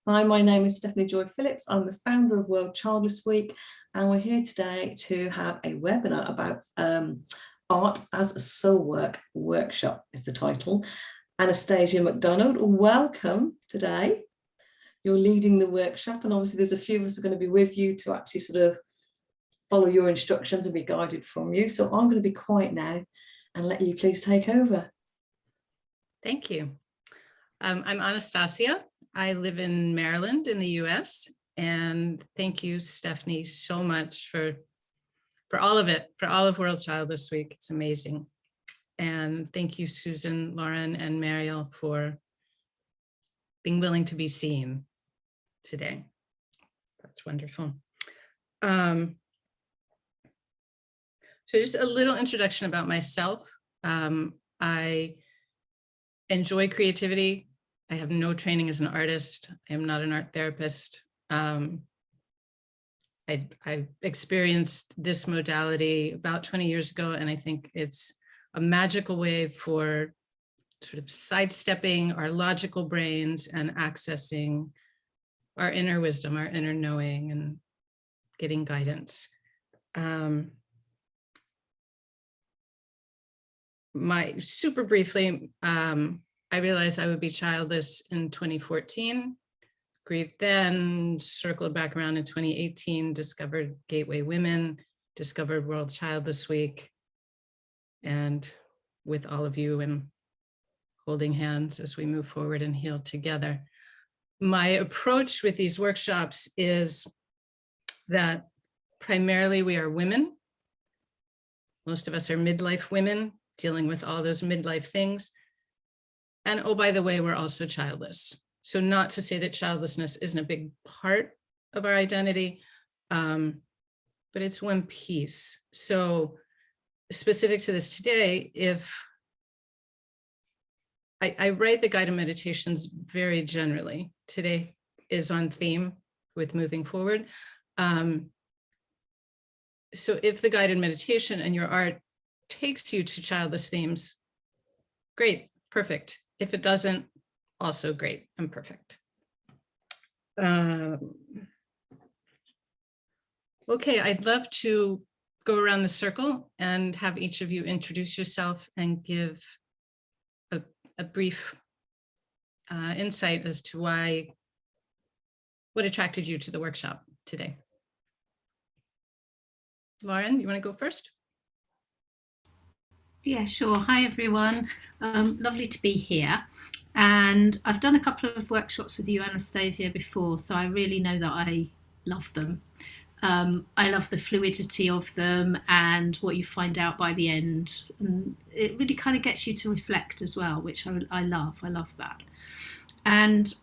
Hi, my name is Stephanie Joy Phillips. I'm the founder of World Childless Week, and we're here today to have a webinar about Art as a Soulwork Workshop is the title. Anastasia MacDonald, welcome today. You're leading the workshop, and obviously there's a few of us who are going to be with you to actually sort of follow your instructions and be guided from you. So I'm going to be quiet now and let you please take over. Thank you. I'm Anastasia. I live in Maryland in the US, and thank you, Stephanie, so much for all of it, for all of World Childless Week. It's amazing. And thank you, Susan, Lauren, and Mariel for being willing to be seen today. That's wonderful. So just a little introduction about myself. I enjoy creativity. I have no training as an artist. I am not an art therapist. I experienced this modality about 20 years ago, and I think it's a magical way for sort of sidestepping our logical brains and accessing our inner wisdom, our inner knowing, and getting guidance. Super briefly, I realized I would be childless in 2014, grieved then, circled back around in 2018, discovered Gateway Women, discovered World Childless Week, and with all of you, I'm holding hands as we move forward and heal together. My approach with these workshops is that primarily we are women. Most of us are midlife women dealing with all those midlife things. And oh, by the way, we're also childless. So not to say that childlessness isn't a big part of our identity, but it's one piece. So specific to this today, if I write the guided meditations very generally, today is on theme with moving forward. So if the guided meditation and your art takes you to childless themes, great, perfect. If it doesn't, also great and perfect. Okay, I'd love to go around the circle and have each of you introduce yourself and give a brief insight as to what attracted you to the workshop today. Lauren, you want to go first? Yeah, sure. Hi, everyone. Lovely to be here. And I've done a couple of workshops with you, Anastasia, before, so I really know that I love them. I love the fluidity of them and what you find out by the end. And it really kind of gets you to reflect as well, which I love. I love that. And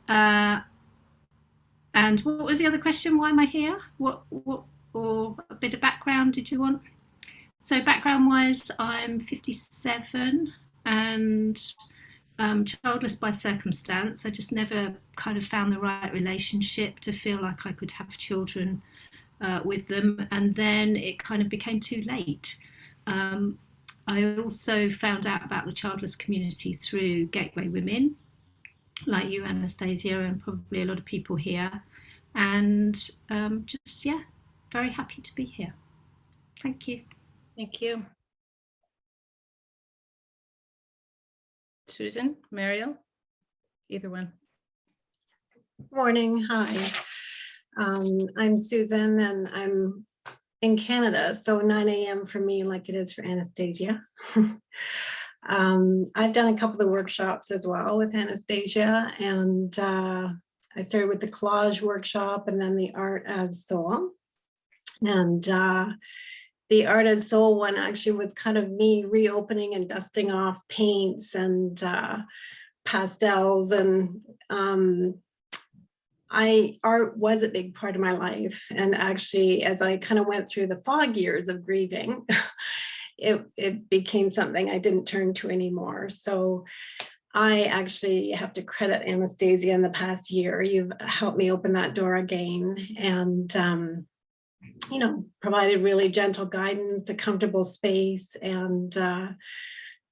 what was the other question? Why am I here? What or a bit of background did you want? So background-wise, I'm 57 and childless by circumstance. I just never kind of found the right relationship to feel like I could have children with them. And then it kind of became too late. I also found out about the childless community through Gateway Women, like you, Anastasia, and probably a lot of people here. And just, yeah, very happy to be here. Thank you. Thank you. Susan, Mariel, either one. Morning, hi. I'm Susan and I'm in Canada, so 9 a.m. for me like it is for Anastasia. I've done a couple of workshops as well with Anastasia, and I started with the collage workshop and then the art as soul. And the art as soul one actually was kind of me reopening and dusting off paints and pastels, and art was a big part of my life. And actually, as I kind of went through the fog years of grieving, it became something I didn't turn to anymore. So I actually have to credit Anastasia in the past year. You've helped me open that door again, and you know, provided really gentle guidance, a comfortable space, and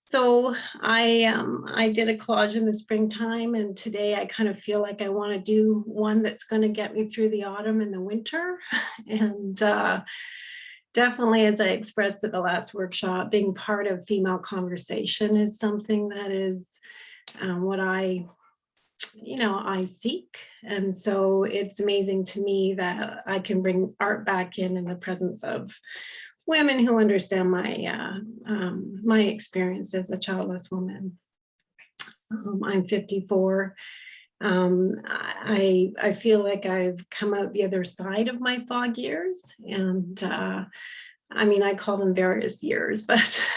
So I did a collage in the springtime, and today I kind of feel like I want to do one that's going to get me through the autumn and the winter. And definitely, as I expressed at the last workshop, being part of female conversation is something that is what I seek. And so it's amazing to me that I can bring art back in the presence of women who understand my experience as a childless woman. I'm 54. I feel like I've come out the other side of my fog years, and I call them various years, but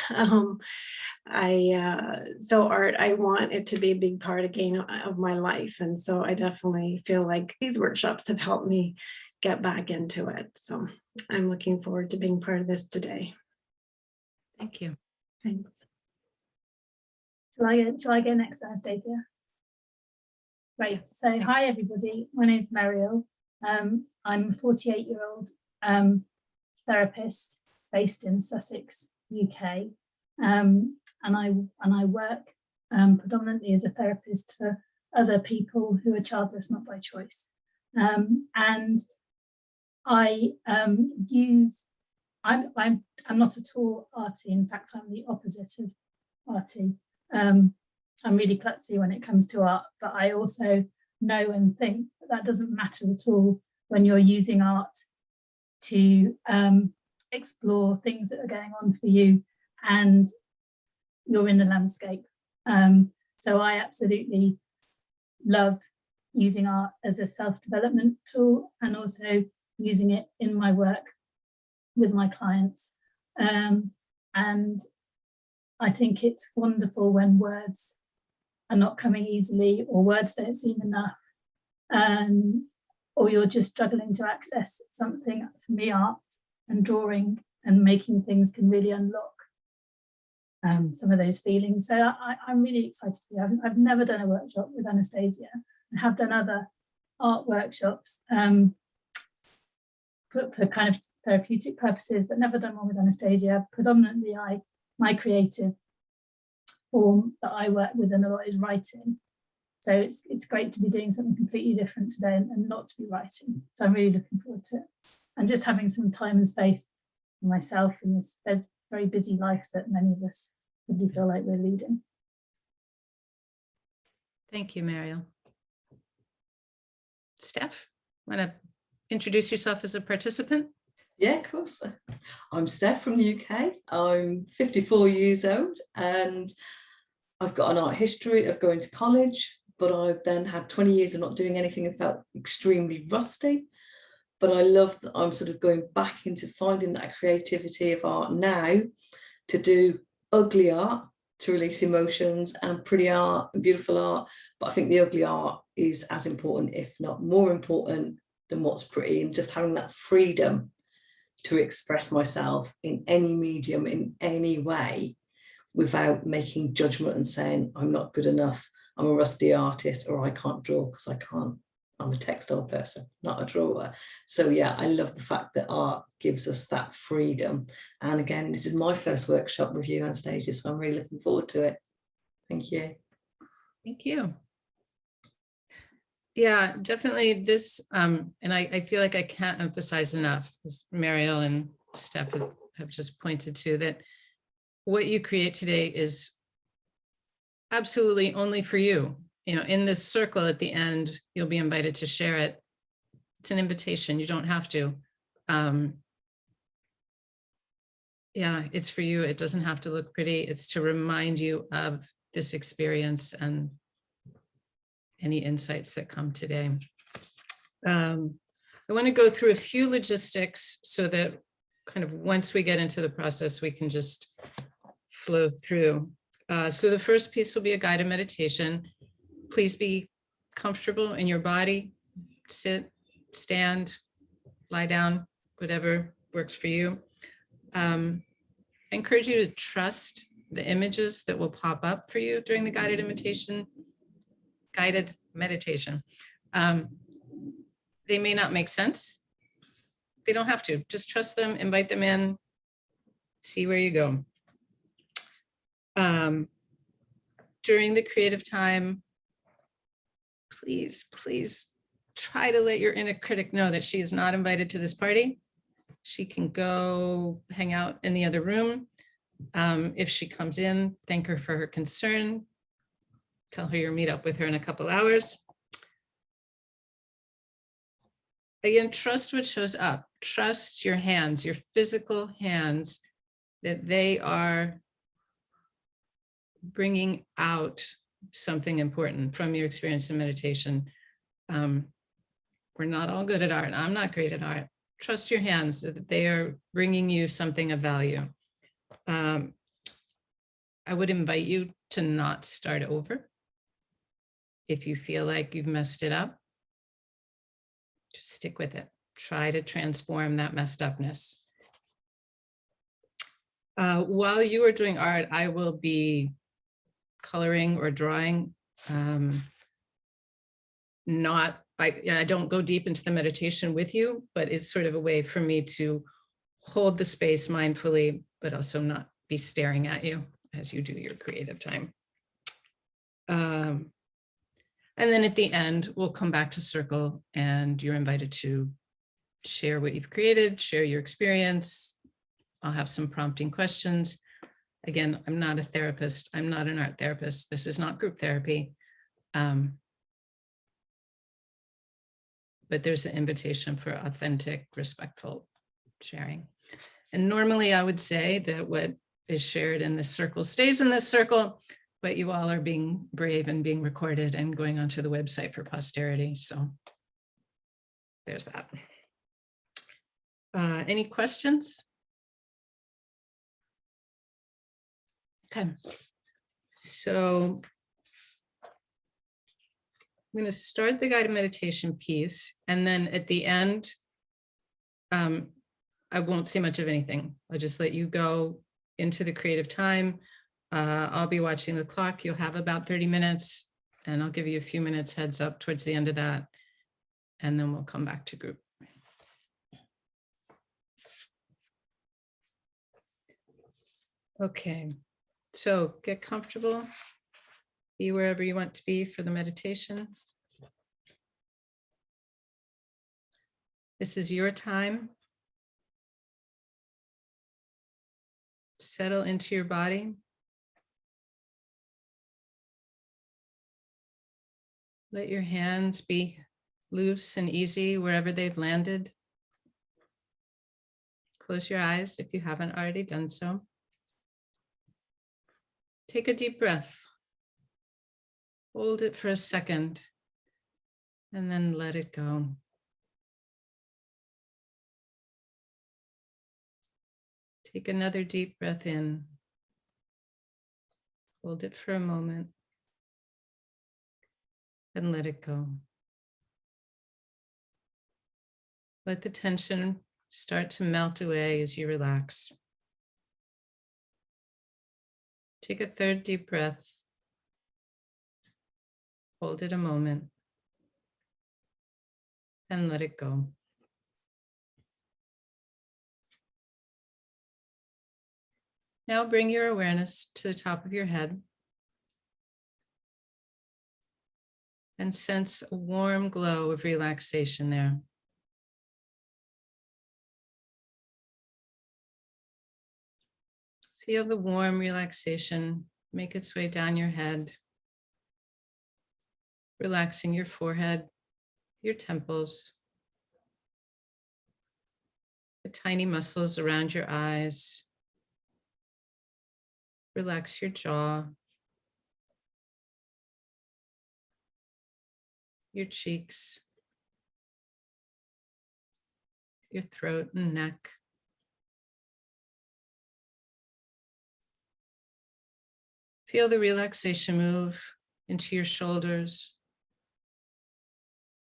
so art, I want it to be a big part again of my life. And so I definitely feel like these workshops have helped me get back into it. So I'm looking forward to being part of this today. Thank you. Thanks. Shall I go next, Anastasia? Great. So hi, everybody. My name is Mariel. I'm a 48-year-old therapist based in Sussex, UK. And I work predominantly as a therapist for other people who are childless, not by choice. And I I'm not at all arty. In fact, I'm the opposite of arty. I'm really klutzy when it comes to art, but I also know and think that doesn't matter at all when you're using art to explore things that are going on for you and you're in the landscape. So I absolutely love using art as a self-development tool and also using it in my work with my clients. And I think it's wonderful when words are not coming easily, or words don't seem enough, or you're just struggling to access something. For me, art and drawing and making things can really unlock some of those feelings. So I'm really excited to be. I've never done a workshop with Anastasia. I have done other art workshops for kind of therapeutic purposes, but never done one with Anastasia. Predominantly, my creative form that I work with and a lot is writing. So it's great to be doing something completely different today and not to be writing. So I'm really looking forward to it. And just having some time and space for myself in this very busy life that many of us really feel like we're leading. Thank you, Mariel. Steph, want to introduce yourself as a participant? Yeah, of course. I'm Steph from the UK. I'm 54 years old and I've got an art history of going to college, but I've then had 20 years of not doing anything and felt extremely rusty. But I love that I'm sort of going back into finding that creativity of art now to do ugly art, to release emotions, and pretty art and beautiful art. But I think the ugly art is as important, if not more important, than what's pretty, and just having that freedom to express myself in any medium, in any way, without making judgment and saying I'm not good enough, I'm a rusty artist, or I can't draw because I can't. I'm a textile person, not a drawer. So yeah, I love the fact that art gives us that freedom. And again, this is my first workshop with you, Anastasia, so I'm really looking forward to it. Thank you. Thank you. Yeah, definitely this, and I feel like I can't emphasize enough, as Mariel and Steph have just pointed to, that what you create today is absolutely only for you. You know, in this circle at the end, you'll be invited to share it. It's an invitation, you don't have to. Yeah, it's for you. It doesn't have to look pretty. It's to remind you of this experience and any insights that come today. I want to go through a few logistics so that kind of once we get into the process, we can just flow through. So the first piece will be a guided meditation. Please be comfortable in your body. Sit, stand, lie down, whatever works for you. I encourage you to trust the images that will pop up for you during the guided meditation. They may not make sense. They don't have to. Just trust them, invite them in, see where you go. During the creative time, please, please try to let your inner critic know that she is not invited to this party. She can go hang out in the other room. If she comes in, thank her for her concern. Tell her you'll meet up with her in a couple hours. Again, trust what shows up. Trust your hands, your physical hands, that they are bringing out something important from your experience in meditation. We're not all good at art. I'm not great at art. Trust your hands that they are bringing you something of value. I would invite you to not start over. If you feel like you've messed it up, just stick with it. Try to transform that messed upness. While you are doing art, I will be coloring or drawing. I don't go deep into the meditation with you, but it's sort of a way for me to hold the space mindfully, but also not be staring at you as you do your creative time. And then at the end, we'll come back to circle and you're invited to share what you've created, share your experience. I'll have some prompting questions. Again, I'm not a therapist. I'm not an art therapist. This is not group therapy. But there's an invitation for authentic, respectful sharing. And normally I would say that what is shared in this circle stays in this circle, but you all are being brave and being recorded and going onto the website for posterity. So there's that. Any questions? Okay. So I'm going to start the guided meditation piece, and then at the end, I won't say much of anything. I'll just let you go into the creative time. I'll be watching the clock. You'll have about 30 minutes, and I'll give you a few minutes heads up towards the end of that, and then we'll come back to group. Okay, so get comfortable. Be wherever you want to be for the meditation. This is your time. Settle into your body. Let your hands be loose and easy wherever they've landed. Close your eyes if you haven't already done so. Take a deep breath. Hold it for a second and then let it go. Take another deep breath in. Hold it for a moment and let it go. Let the tension start to melt away as you relax. Take a third deep breath. Hold it a moment and let it go. Now bring your awareness to the top of your head and sense a warm glow of relaxation there. Feel the warm relaxation make its way down your head, relaxing your forehead, your temples, the tiny muscles around your eyes. Relax your jaw, your cheeks, your throat and neck. Feel the relaxation move into your shoulders,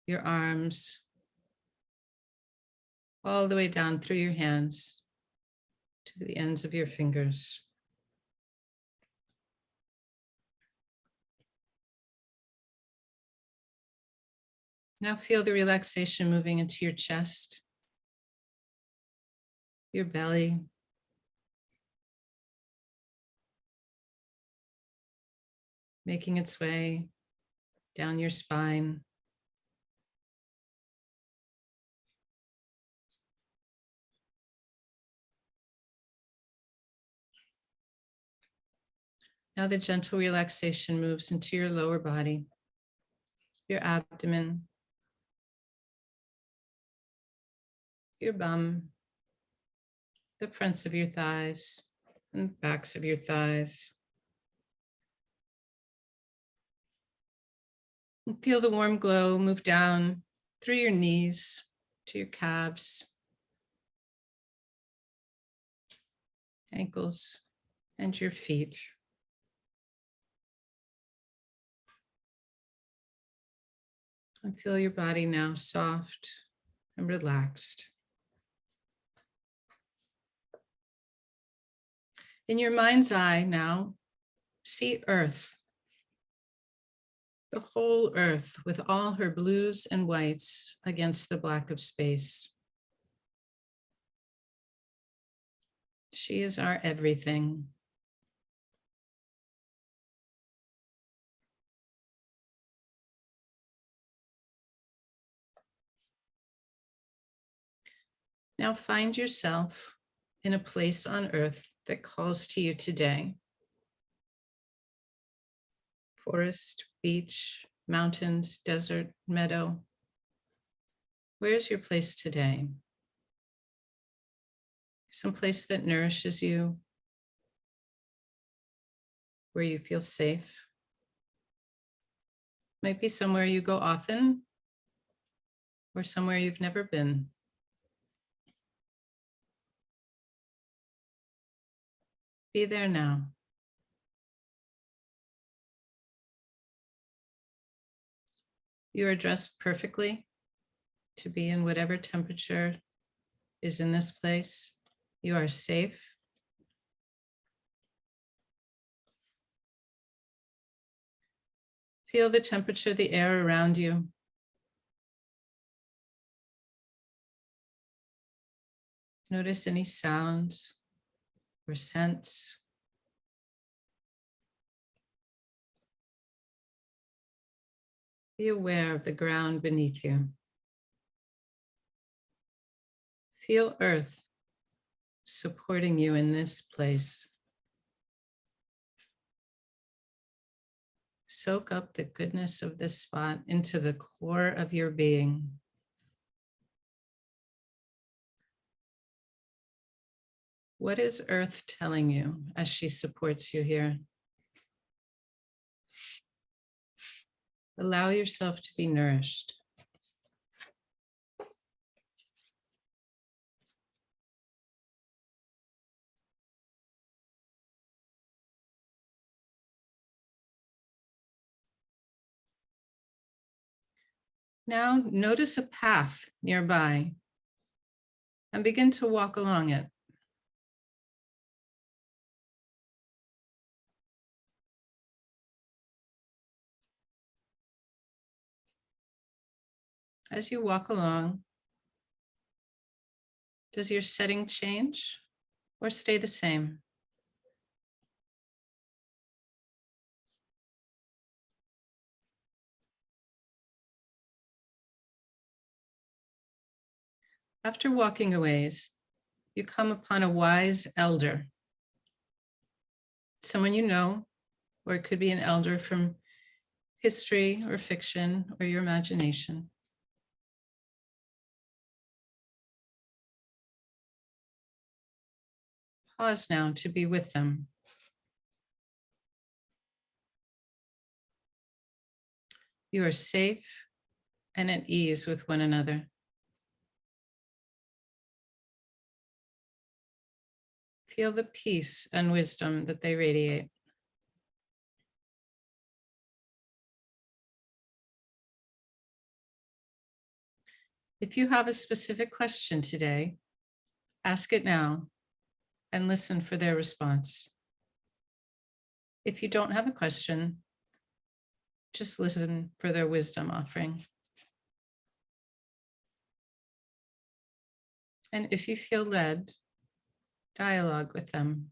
your arms, all the way down through your hands to the ends of your fingers. Now feel the relaxation moving into your chest, your belly, making its way down your spine. Now the gentle relaxation moves into your lower body, your abdomen, your bum, the fronts of your thighs and backs of your thighs. And feel the warm glow move down through your knees to your calves, ankles, and your feet. And feel your body now soft and relaxed. In your mind's eye now, see Earth, the whole Earth with all her blues and whites against the black of space. She is our everything. Now find yourself in a place on Earth that calls to you today. Forest, beach, mountains, desert, meadow. Where's your place today? Some place that nourishes you, where you feel safe. Might be somewhere you go often, or somewhere you've never been. Be there now. You are dressed perfectly to be in whatever temperature is in this place. You are safe. Feel the temperature of the air around you. Notice any sounds or scents. Be aware of the ground beneath you. Feel Earth supporting you in this place. Soak up the goodness of this spot into the core of your being. What is Earth telling you as she supports you here? Allow yourself to be nourished. Now notice a path nearby and begin to walk along it. As you walk along, does your setting change or stay the same? After walking a ways, you come upon a wise elder, someone you know, or it could be an elder from history or fiction or your imagination. Pause now to be with them. You are safe and at ease with one another. Feel the peace and wisdom that they radiate. If you have a specific question today, ask it now and listen for their response. If you don't have a question, just listen for their wisdom offering. And if you feel led, dialogue with them.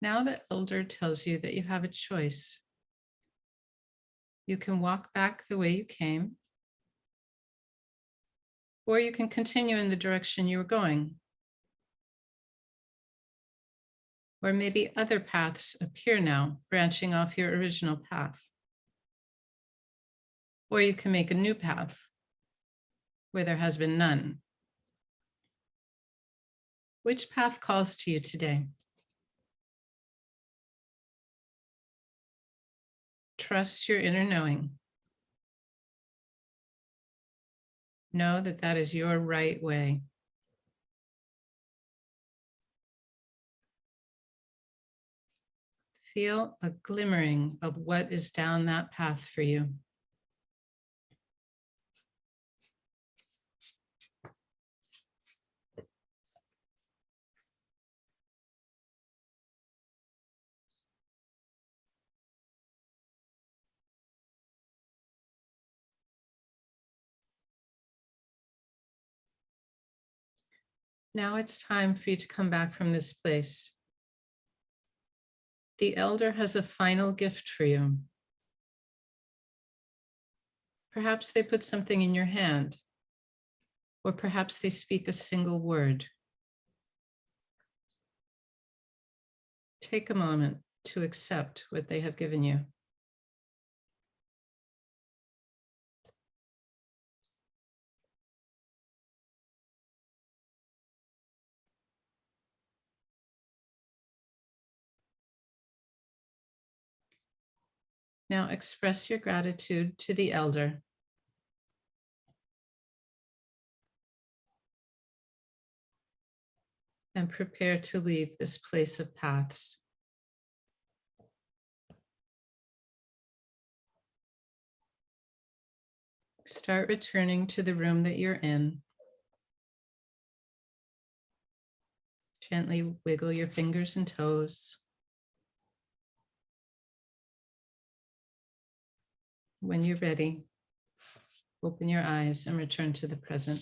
Now the elder tells you that you have a choice. You can walk back the way you came, or you can continue in the direction you were going. Or maybe other paths appear now, branching off your original path. Or you can make a new path where there has been none. Which path calls to you today? Trust your inner knowing. Know that that is your right way. Feel a glimmering of what is down that path for you. Now it's time for you to come back from this place. The elder has a final gift for you. Perhaps they put something in your hand, or perhaps they speak a single word. Take a moment to accept what they have given you. Now express your gratitude to the elder. And prepare to leave this place of paths. Start returning to the room that you're in. Gently wiggle your fingers and toes. When you're ready, open your eyes and return to the present.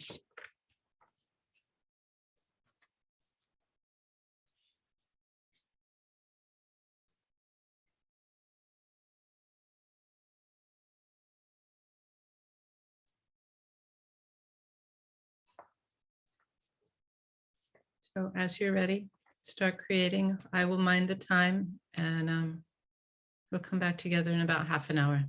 So as you're ready, start creating. I will mind the time, and we'll come back together in about half an hour.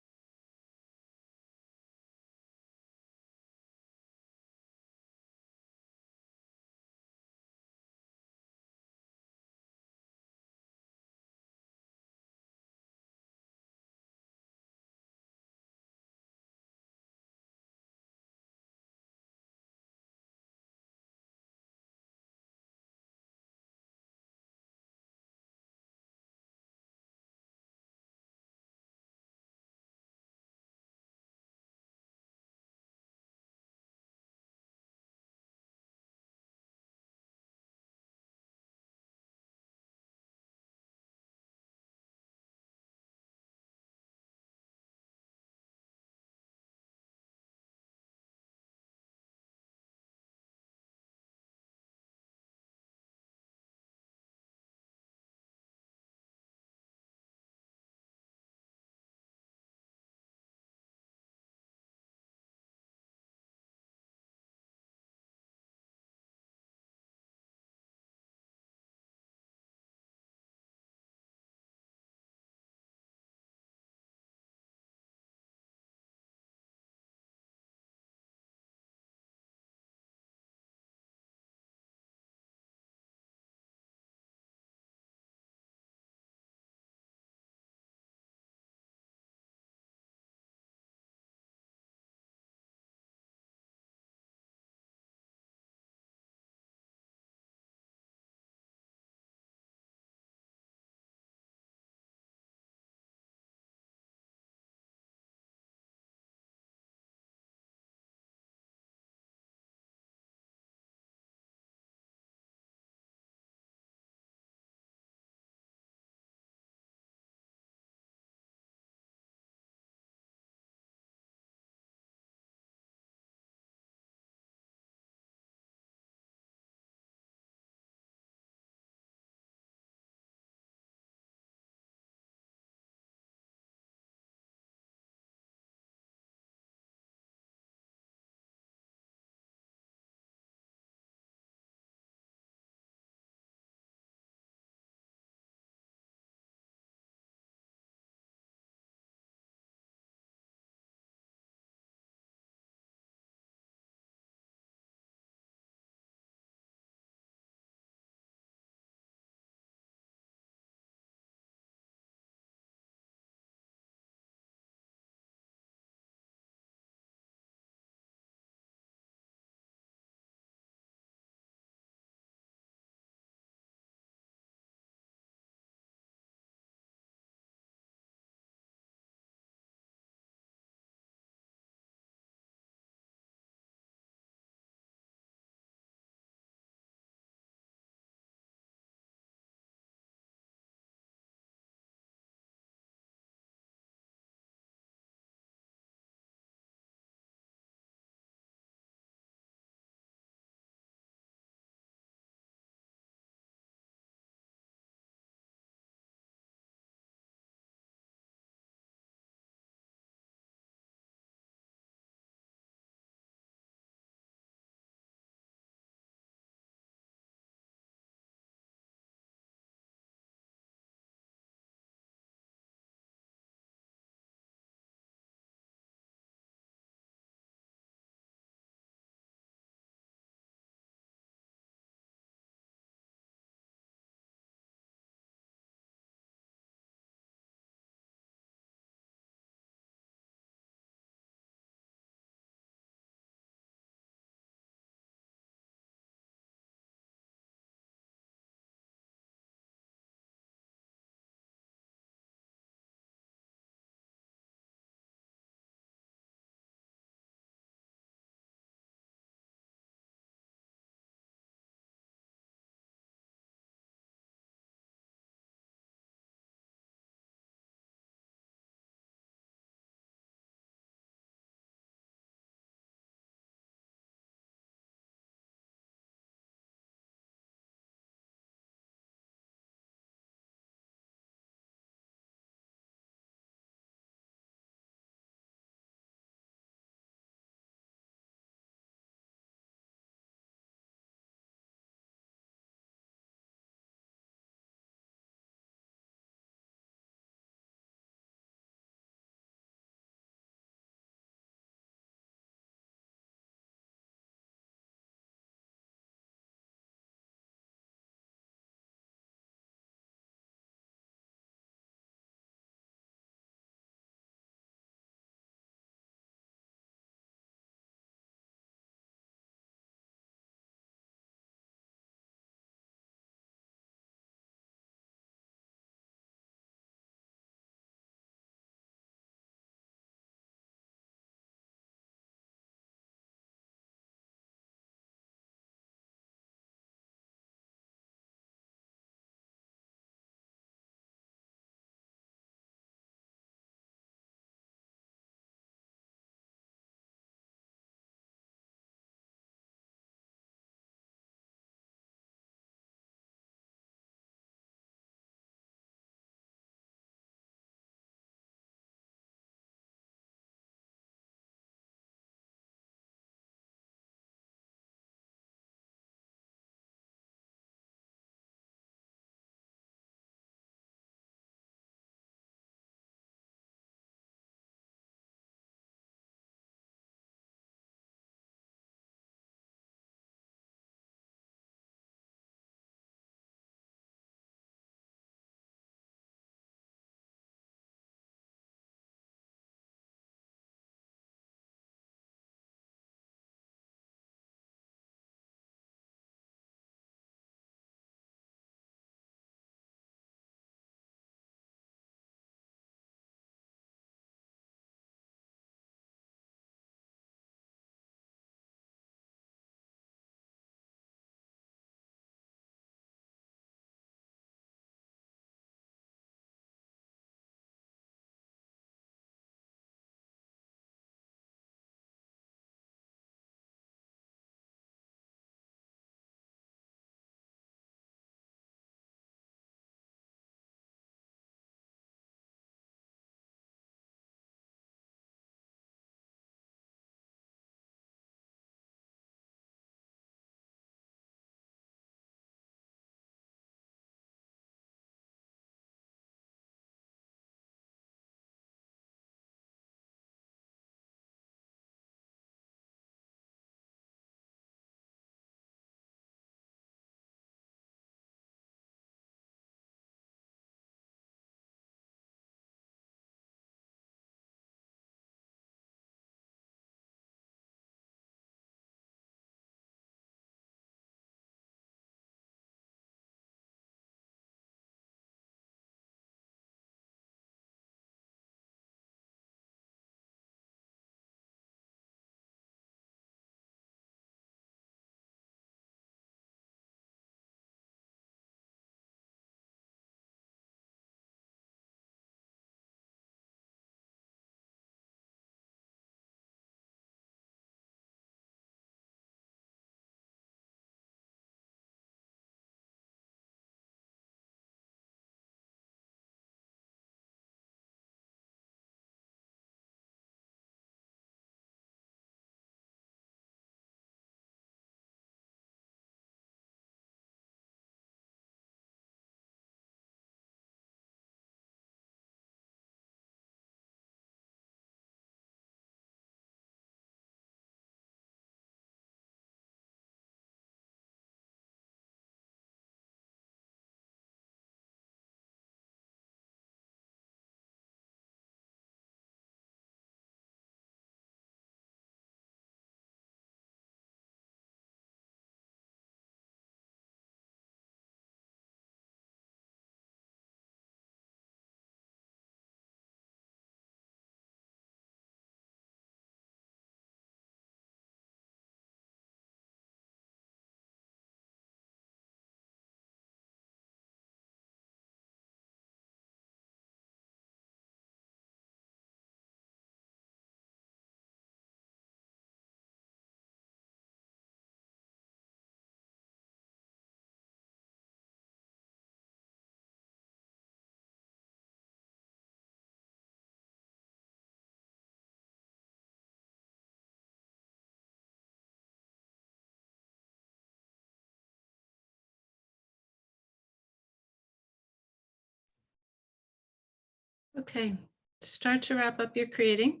Okay, start to wrap up your creating.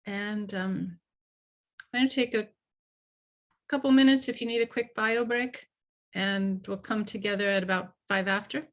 And I'm going to take a couple minutes if you need a quick bio break, and we'll come together at about 5 after.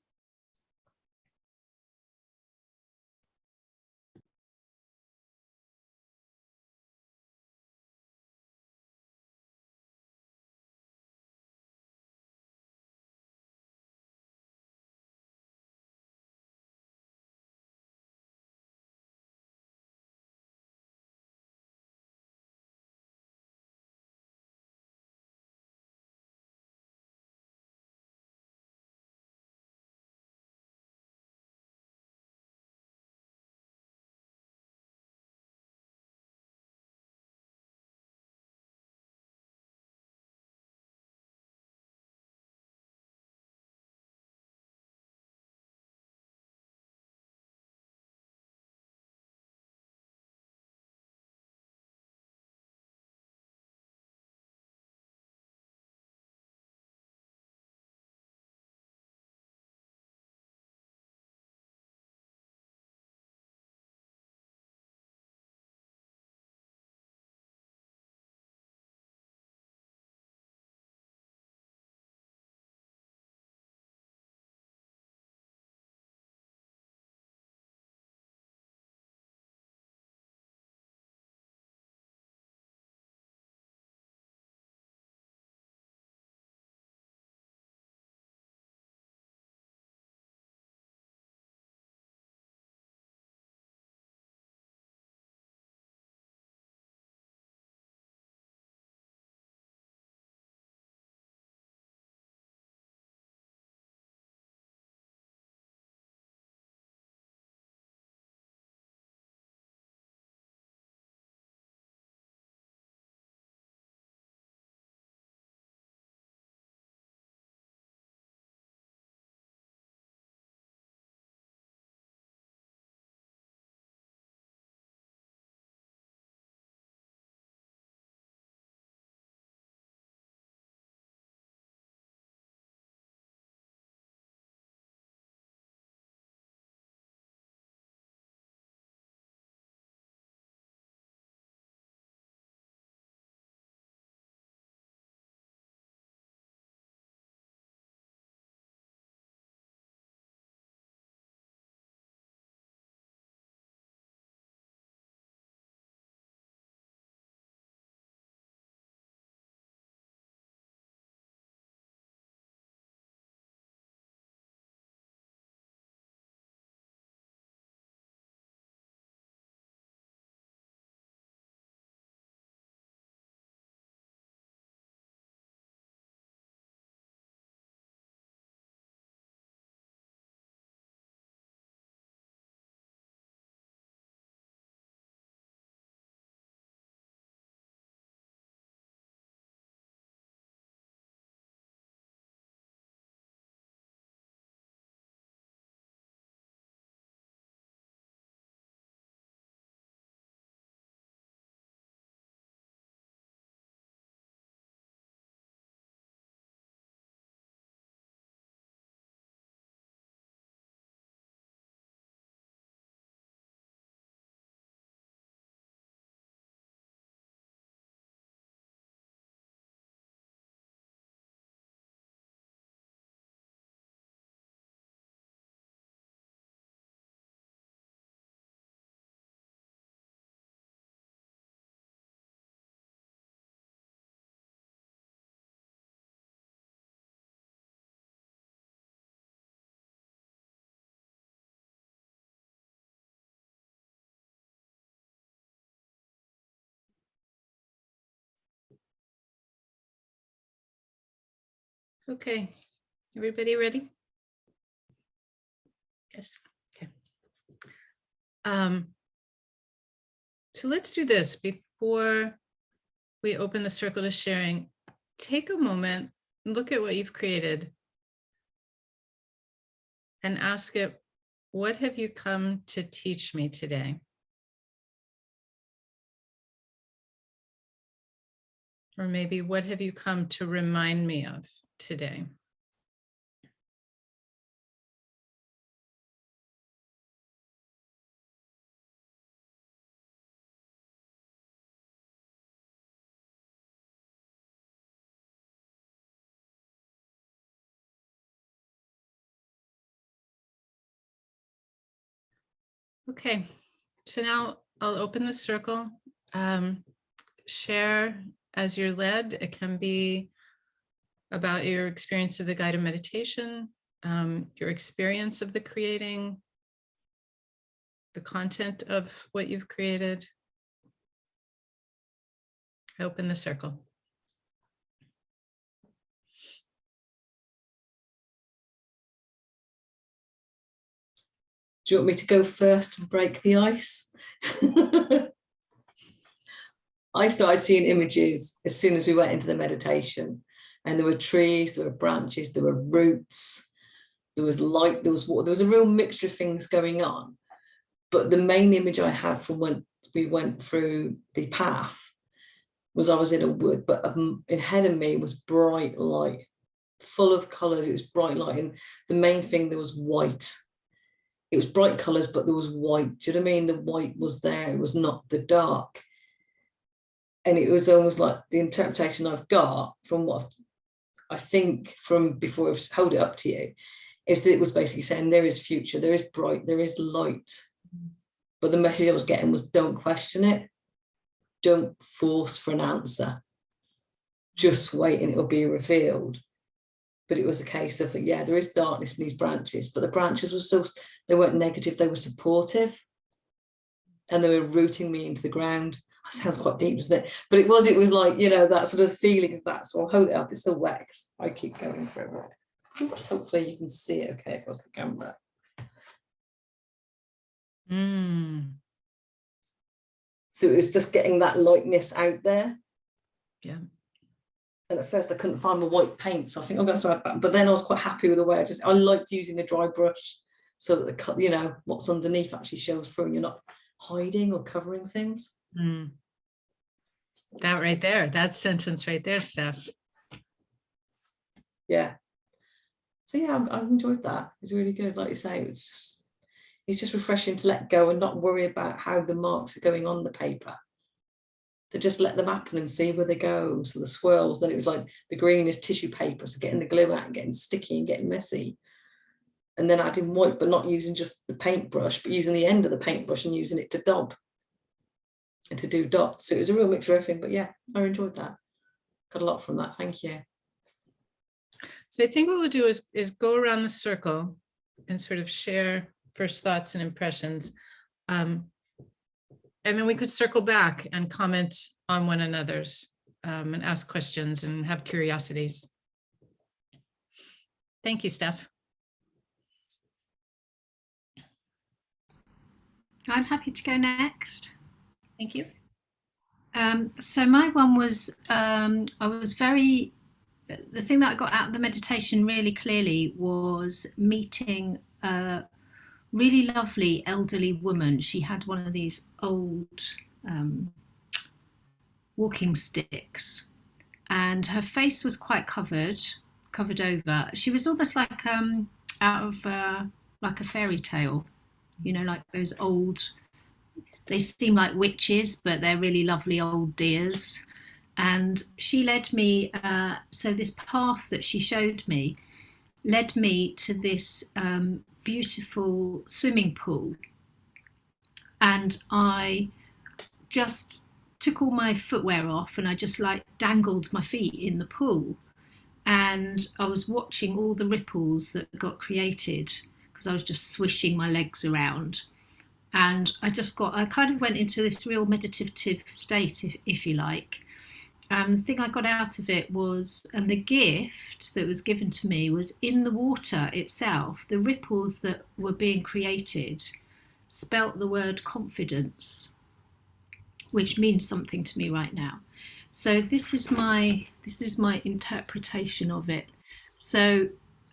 Okay, everybody ready? Yes. Okay. So let's do this before we open the circle to sharing. Take a moment, look at what you've created, and ask it, what have you come to teach me today? Or maybe, what have you come to remind me of today? Okay, so now I'll open the circle. Share as you're led. It can be about your experience of the guided meditation, your experience of the creating, the content of what you've created. I open the circle. Do you want me to go first and break the ice? I started seeing images as soon as we went into the meditation, and there were trees, there were branches, there were roots, there was light, there was water, there was a real mixture of things going on. But the main image I had from when we went through the path was I was in a wood, but ahead of me was bright light, full of colours. It was bright light, and the main thing, there was white. It was bright colours, but there was white. Do you know what I mean? The white was there. It was not the dark. And it was almost like the interpretation I've got from what I think from before I hold it up to you is that it was basically saying there is future, there is bright, there is light. But the message I was getting was don't question it. Don't force for an answer. Just wait and it'll be revealed. But it was a case of, yeah, there is darkness in these branches, but the branches were so, they weren't negative, they were supportive. And they were rooting me into the ground. That sounds quite deep, doesn't it? But it was like, you know, that sort of feeling of that. So I'll hold it up, it's still wet. I keep going for it. Oops, hopefully you can see it okay across the camera. So it was just getting that lightness out there. Yeah. And at first I couldn't find my white paint, so I think I'm going to start back. But then I was quite happy with the way I like using a dry brush so that the, you know, what's underneath actually shows through and you're not hiding or covering things. That right there, that sentence right there, Steph. Yeah. So yeah, I've enjoyed that. It's really good. Like you say, it's just refreshing to let go and not worry about how the marks are going on the paper. To just let them happen and see where they go. So the swirls, then it was like the green is tissue paper, so getting the glue out and getting sticky and getting messy. And then adding white, but not using just the paintbrush, but using the end of the paintbrush and using it to dab and to do dots. So it was a real mixture of everything, but yeah, I enjoyed that. Got a lot from that, thank you. So I think what we'll do is go around the circle and sort of share first thoughts and impressions. And then we could circle back and comment on one another's and ask questions and have curiosities. Thank you, Steph. I'm happy to go next. Thank you. So my one was, the thing that I got out of the meditation really clearly was meeting a really lovely elderly woman. She had one of these old walking sticks, and her face was quite covered over. She was almost like out of like a fairy tale, you know, like those old, they seem like witches, but they're really lovely old dears. And she led me, so this path that she showed me led me to this beautiful swimming pool. And I just took all my footwear off and I just like dangled my feet in the pool. And I was watching all the ripples that got created because I was just swishing my legs around. And I kind of went into this real meditative state, if you like. And the thing I got out of it was, and the gift that was given to me was in the water itself, the ripples that were being created spelt the word confidence, which means something to me right now. So this is my interpretation of it. So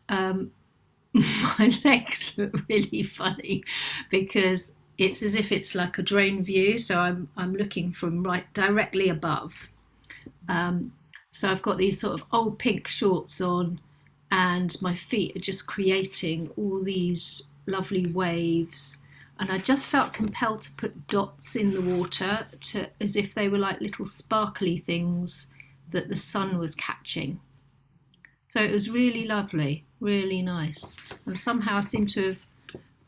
my legs look really funny because it's as if it's like a drone view. So I'm looking from directly above. So I've got these sort of old pink shorts on and my feet are just creating all these lovely waves. And I just felt compelled to put dots in the water as if they were like little sparkly things that the sun was catching. So it was really lovely, really nice. And somehow I seem to have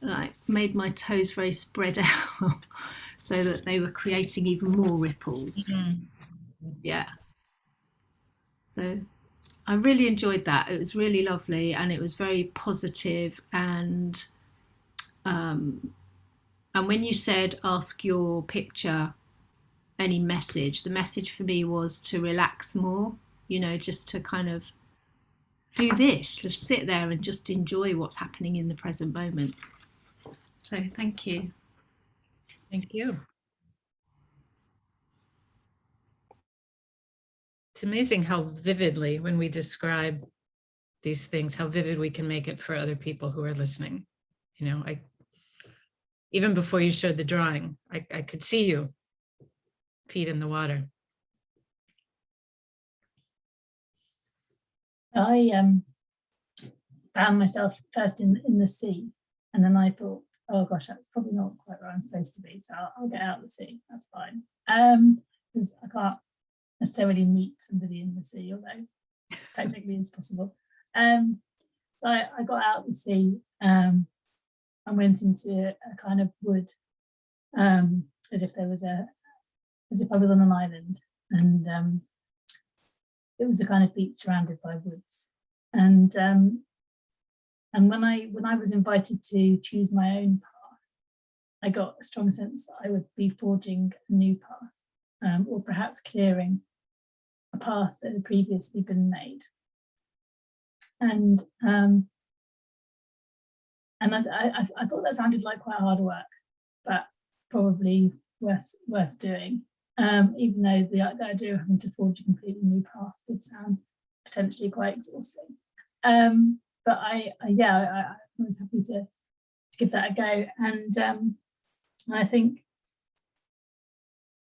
like made my toes very spread out so that they were creating even more ripples. Mhm. Yeah. So I really enjoyed that. It was really lovely and it was very positive, and when you said ask your picture any message, the message for me was to relax more, you know, just to kind of do this, just sit there and just enjoy what's happening in the present moment. So thank you. Thank you. It's amazing how vividly, when we describe these things, how vivid we can make it for other people who are listening. You know, even before you showed the drawing, I could see you, feet in the water. I found myself first in the sea, and then I thought, oh gosh, that's probably not quite where I'm supposed to be, so I'll get out of the sea, that's fine. Because I can't necessarily meet somebody in the sea, although technically it's possible. So I got out of the sea and went into a kind of wood, as if I was on an island, and it was a kind of beach surrounded by woods. And when I was invited to choose my own path, I got a strong sense that I would be forging a new path, or perhaps clearing a path that had previously been made. And I thought that sounded like quite hard work, but probably worth doing. Even though the idea of having to forge a completely new path did sound potentially quite exhausting. But I was happy to give that a go. And I think,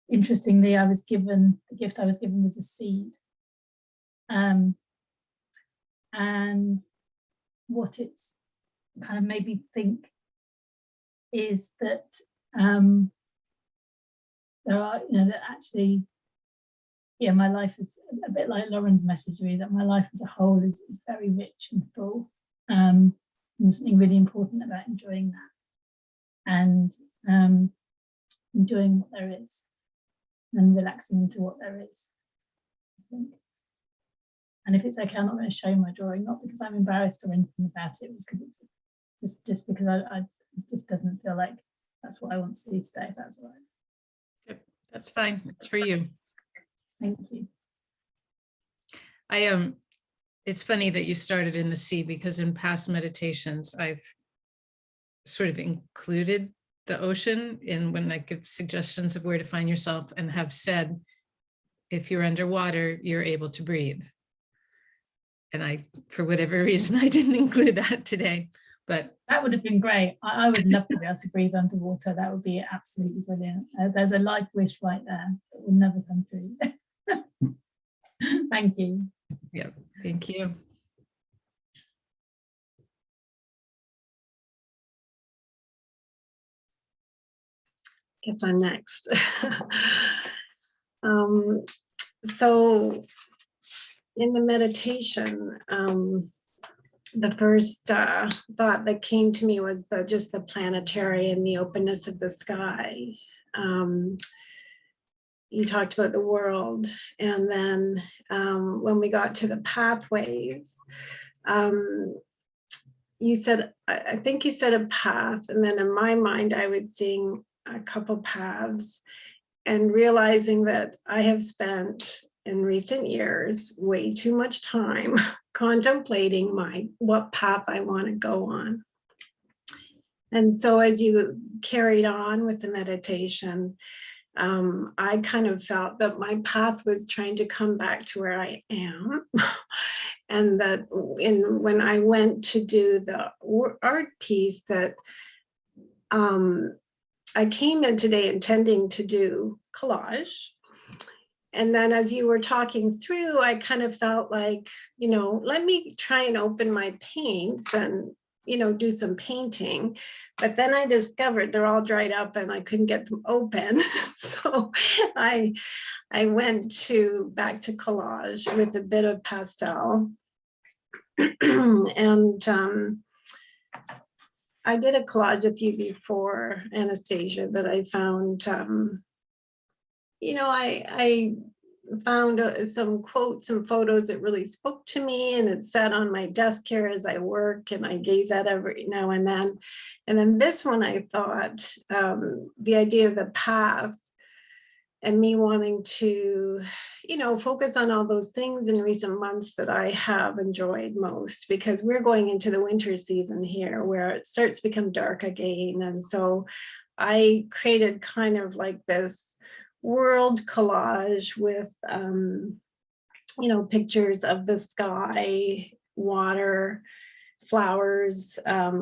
interestingly, the gift I was given was a seed. And what it's kind of made me think is that there are, that actually, my life is a bit like Lauren's message, really, that my life as a whole is very rich and full. And something really important about enjoying that, and enjoying what there is and relaxing into what there is, I think. And if it's okay, I'm not going to show my drawing, not because I'm embarrassed or anything about it, because it's just because I just doesn't feel like that's what I want to do today, if that's all right. Yep, that's fine. It's for you. Thank you. It's funny that you started in the sea, because in past meditations, I've sort of included the ocean in when I give suggestions of where to find yourself, and have said, if you're underwater, you're able to breathe. And for whatever reason, I didn't include that today, but that would have been great. I would love to be able to breathe underwater. That would be absolutely brilliant. There's a life wish right there that will never come true. Thank you. Yeah, thank you. Guess I'm next. So in the meditation, the first thought that came to me was just the planetary and the openness of the sky. You talked about the world, and then when we got to the pathways, you said, I think you said a path, and then in my mind I was seeing a couple paths, and realizing that I have spent in recent years way too much time contemplating what path I want to go on. And so as you carried on with the meditation, I kind of felt that my path was trying to come back to where I am. And that when I went to do the art piece, that I came in today intending to do collage. And then as you were talking through, I kind of felt like, let me try and open my paints and, do some painting. But then I discovered they're all dried up and I couldn't get them open. So I went back to collage with a bit of pastel. And I did a collage with you before, Anastasia, that I found, I found some quotes and photos that really spoke to me, and it sat on my desk here as I work, and I gaze at every now and then. And then this one, I thought, the idea of the path and me wanting to, focus on all those things in recent months that I have enjoyed most, because we're going into the winter season here where it starts to become dark again. And so I created kind of like this world collage with, pictures of the sky, water, flowers,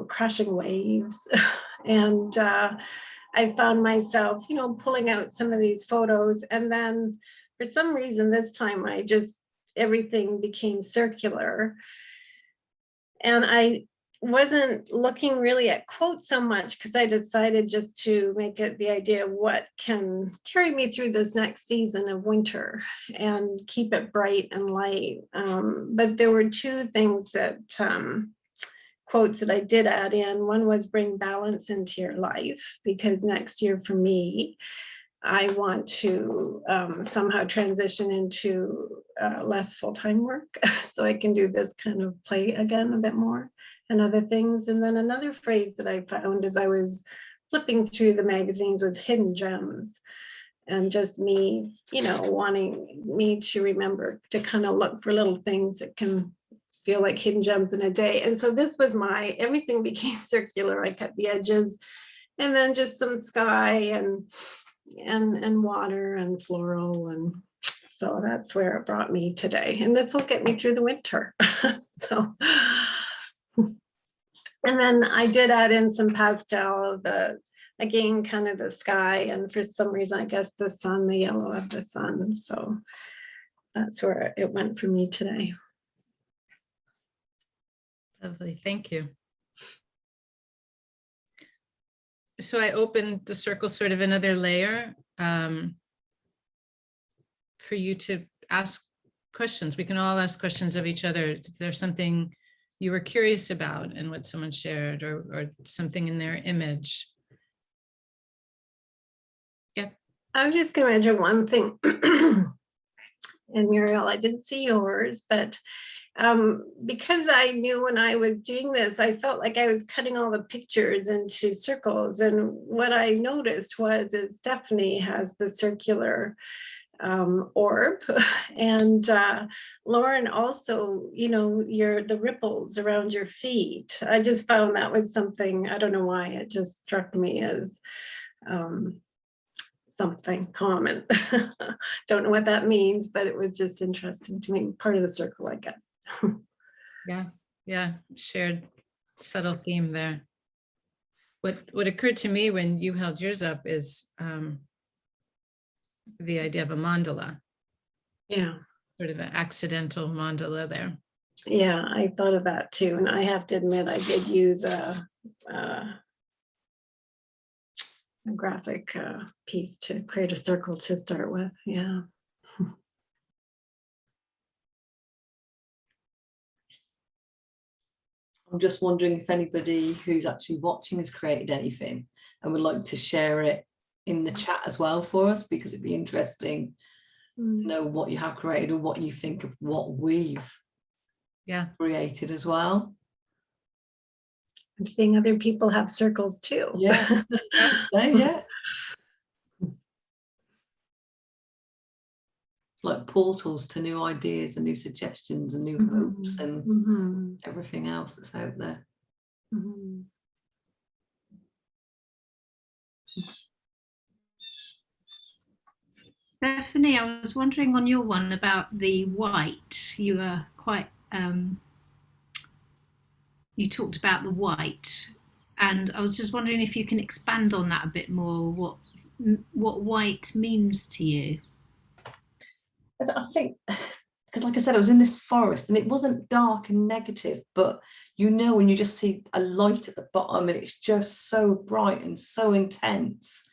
crashing waves. And I found myself, pulling out some of these photos. And then for some reason, this time everything became circular. And I wasn't looking really at quotes so much, because I decided just to make it the idea of what can carry me through this next season of winter and keep it bright and light. But there were two things that quotes that I did add in. One was bring balance into your life, because next year for me, I want to somehow transition into less full-time work so I can do this kind of play again a bit more and other things. And then another phrase that I found as I was flipping through the magazines was hidden gems, and just me, wanting me to remember to kind of look for little things that can feel like hidden gems in a day. And so this was everything became circular. I cut the edges, and then just some sky and water and floral. And so that's where it brought me today. And this will get me through the winter. So, and then I did add in some pastel of again, kind of the sky. And for some reason, I guess the sun, the yellow of the sun. So that's where it went for me today. Lovely, thank you. So I opened the circle sort of another layer for you to ask questions. We can all ask questions of each other. Is there something you were curious about in what someone shared, or something in their image? Yeah. I'm just going to mention one thing. And Muriel, I didn't see yours, but because I knew when I was doing this, I felt like I was cutting all the pictures into circles. And what I noticed was that Stephanie has the circular orb, and Lauren also, the ripples around your feet. I just found that was something, I don't know why, it just struck me as something common. Don't know what that means, but it was just interesting to me, part of the circle, I guess. Yeah, shared subtle theme there. What occurred to me when you held yours up is the idea of a mandala. Yeah, Sort of an accidental mandala there. Yeah, I thought of that too. And I have to admit, I did use a graphic piece to create a circle to start with. Yeah. I'm just wondering if anybody who's actually watching has created anything and would like to share it in the chat as well for us, because it'd be interesting to know what you have created or what you think of what we've created as well. I'm seeing other people have circles too. Yeah. Yeah. Like portals to new ideas and new suggestions and new hopes and everything else that's out there. Stephanie, I was wondering on your one about the white. You were quite, you talked about the white, and I was just wondering if you can expand on that a bit more, what white means to you. I think, because like I said, I was in this forest and it wasn't dark and negative, but when you just see a light at the bottom and it's just so bright and so intense,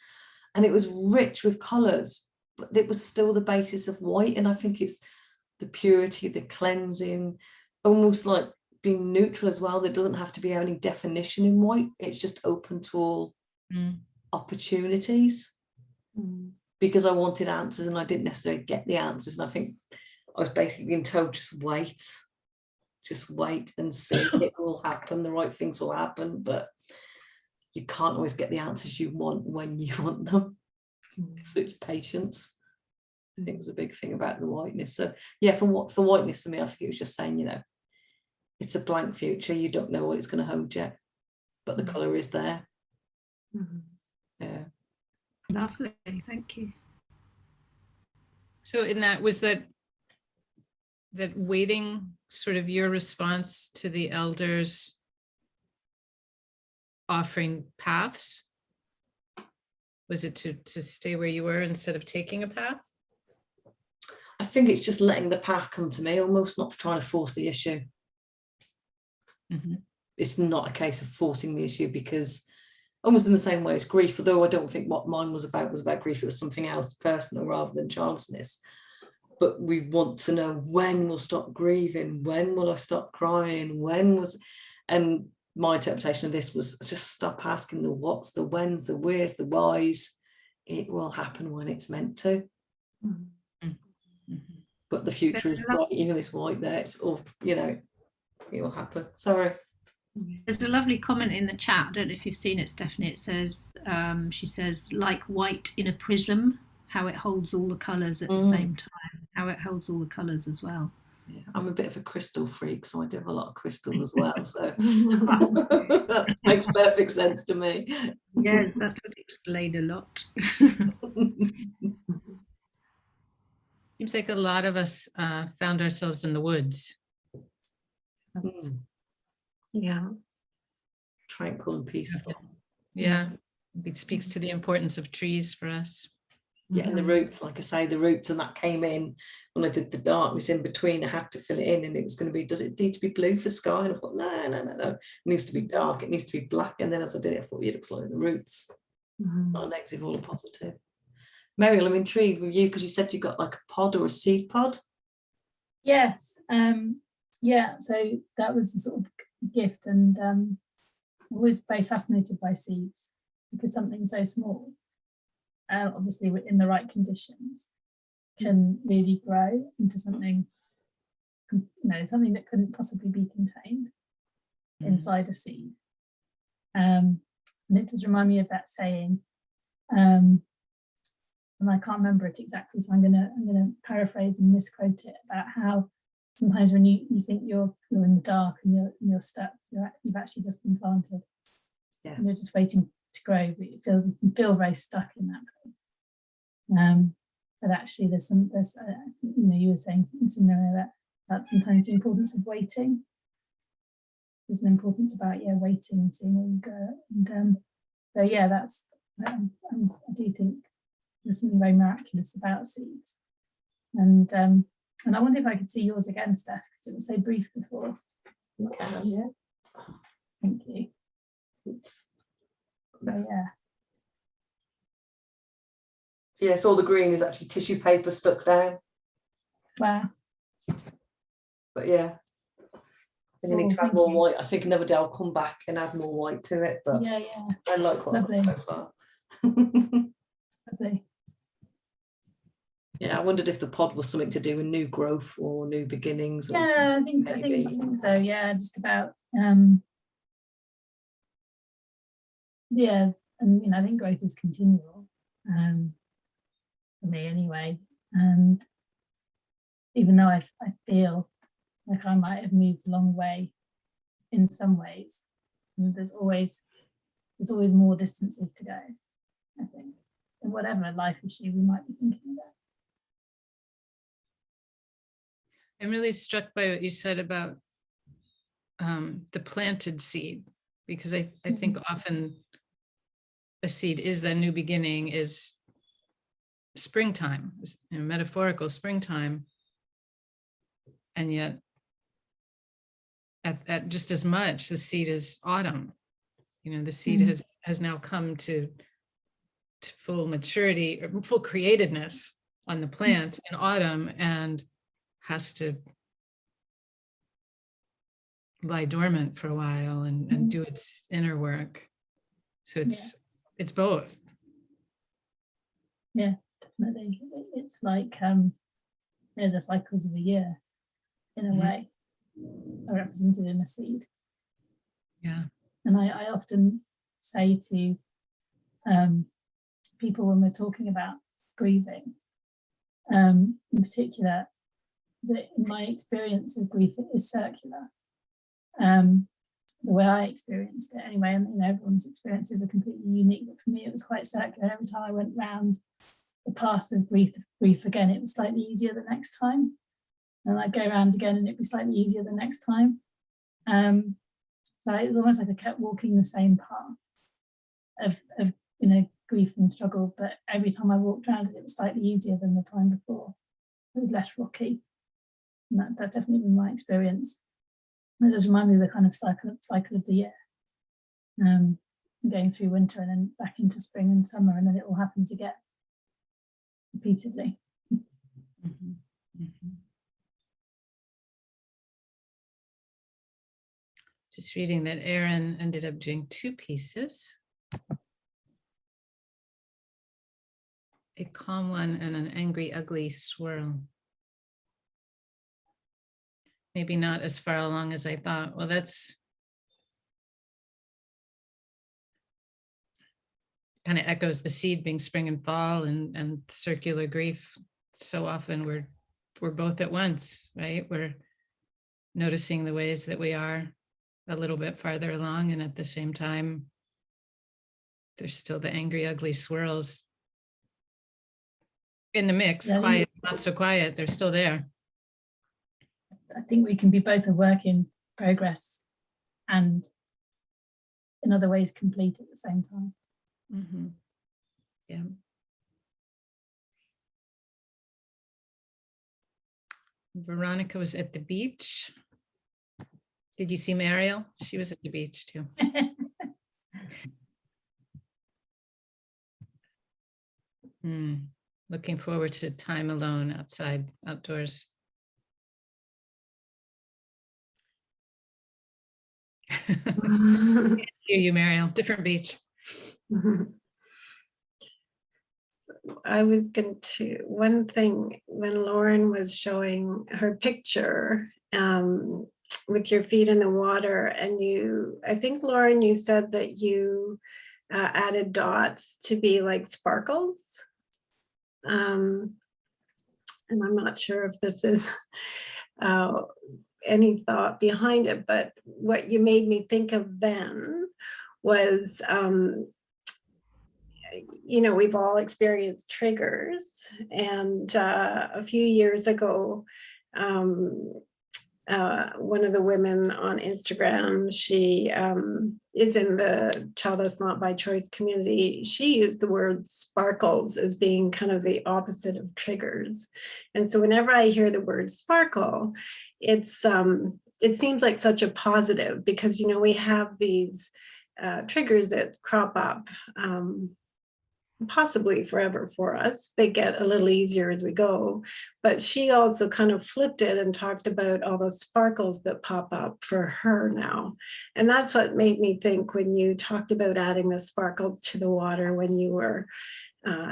and it was rich with colours, but it was still the basis of white. And I think it's the purity, the cleansing, almost like being neutral as well. There doesn't have to be any definition in white. It's just open to all opportunities. Because I wanted answers and I didn't necessarily get the answers. And I think I was basically being told, just wait and see. It will happen. The right things will happen, but you can't always get the answers you want when you want them. So it's patience. I think it was a big thing about the whiteness. So yeah, for whiteness for me, I think it was just saying, you know, it's a blank future. You don't know what it's going to hold yet, but the colour is there. Yeah. Lovely, thank you. So in that, was that waiting sort of your response to the elders offering paths? Was it to stay where you were instead of taking a path? I think it's just letting the path come to me, almost, not trying to force the issue. It's not a case of forcing the issue, because almost in the same way as grief, although I don't think what mine was about grief, it was something else personal rather than childlessness. But we want to know, when we'll stop grieving, when will I stop crying, and my interpretation of this was just stop asking the what's, the when's, the where's, the why's. It will happen when it's meant to. But the future is bright, even this white there, it's all, you know, it will happen. Sorry. There's a lovely comment in the chat. I don't know if you've seen it, Stephanie. It says, she says, like white in a prism, how it holds all the colours at the same time, how it holds all the colours as well. Yeah, I'm a bit of a crystal freak, so I do have a lot of crystals as well. So that makes perfect sense to me. Yes, that would explain a lot. Seems like a lot of us found ourselves in the woods. Yeah. Tranquil and peaceful. Yeah, it speaks to the importance of trees for us. Yeah, and the roots, like I say, the roots, and that came in when I did the darkness in between. I had to fill it in, and it was going to be, does it need to be blue for sky? And I thought, no, it needs to be dark, it needs to be black. And then as I did it, I thought, it looks like the roots, not a negative, all a positive. Mariel, I'm intrigued with you because you said you got like a pod or a seed pod. Yes, yeah, so that was the sort of gift, and I was very fascinated by seeds, because something so small, obviously in the right conditions, can really grow into something, you know, something that couldn't possibly be contained inside a seed. And it does remind me of that saying, and I can't remember it exactly, so I'm gonna paraphrase and misquote it, about how sometimes when you think you're in the dark and you're stuck, you've actually just been planted. Yeah. And you're just waiting to grow, but you can feel very stuck in that place. But actually, there's you know, you were saying something there about sometimes the importance of waiting. There's an importance about waiting and seeing where you go. And so yeah, that's I do think there's something very miraculous about seeds. And I wonder if I could see yours again, Steph, because it was so brief before. Okay. Yeah. Thank you. Oops. So, yeah. So yes, all the green is actually tissue paper stuck down. Wow. But yeah, I think I need to add more white. I think another day I'll come back and add more white to it. But yeah, I like what I've got so far. Lovely. Yeah, I wondered if the pod was something to do with new growth or new beginnings. Or Yeah, I think so. Yeah, just about yeah, and you know, I think growth is continual, for me anyway. And even though I feel like I might have moved a long way in some ways, and there's always more distances to go, I think, in whatever life issue we might be thinking about. I'm really struck by what you said about the planted seed, because I think often a seed is that new beginning, is springtime, you know, metaphorical springtime, and yet at just as much the seed is autumn. You know, the seed has now come to full maturity or full createdness on the plant in autumn, and has to lie dormant for a while and do its inner work. So it's both. Yeah, definitely. It's like the cycles of a year, in a way, are represented in a seed. Yeah. And I often say to people when we're talking about grieving, in particular, that in my experience of grief, it is circular. The way I experienced it anyway, and everyone's experiences are completely unique, but for me it was quite circular. Every time I went round the path of grief again, it was slightly easier the next time, and I'd go around again and it'd be slightly easier the next time. So it was almost like I kept walking the same path of grief and struggle, but every time I walked around it, it was slightly easier than the time before. It was less rocky, and that's definitely been my experience. It does remind me of the kind of cycle of the year, going through winter and then back into spring and summer, and then it all happens again repeatedly. Just reading that Erin ended up doing 2 pieces. A calm one and an angry, ugly swirl. Maybe not as far along as I thought. Well, that's kind of echoes the seed being spring and fall and circular grief. So often we're both at once, right? We're noticing the ways that we are a little bit farther along, and at the same time, there's still the angry, ugly swirls in the mix. Quiet, not so quiet, they're still there. I think we can be both a work in progress and in other ways complete at the same time. Yeah. Veronica was at the beach. Did you see Mariel? She was at the beach too. Looking forward to time alone outside, outdoors. Hear you, Mariel. Different beach. I was going to, one thing, when Lauren was showing her picture with your feet in the water, and I think, Lauren, you said that you added dots to be like sparkles. And I'm not sure if this is any thought behind it, but what you made me think of then was, we've all experienced triggers, and a few years ago, one of the women on Instagram, she is in the Childless Not by Choice community. She used the word sparkles as being kind of the opposite of triggers. And so whenever I hear the word sparkle, it seems like such a positive, because, we have these triggers that crop up possibly forever for us. They get a little easier as we go, but she also kind of flipped it and talked about all the sparkles that pop up for her now. And that's what made me think when you talked about adding the sparkles to the water when you were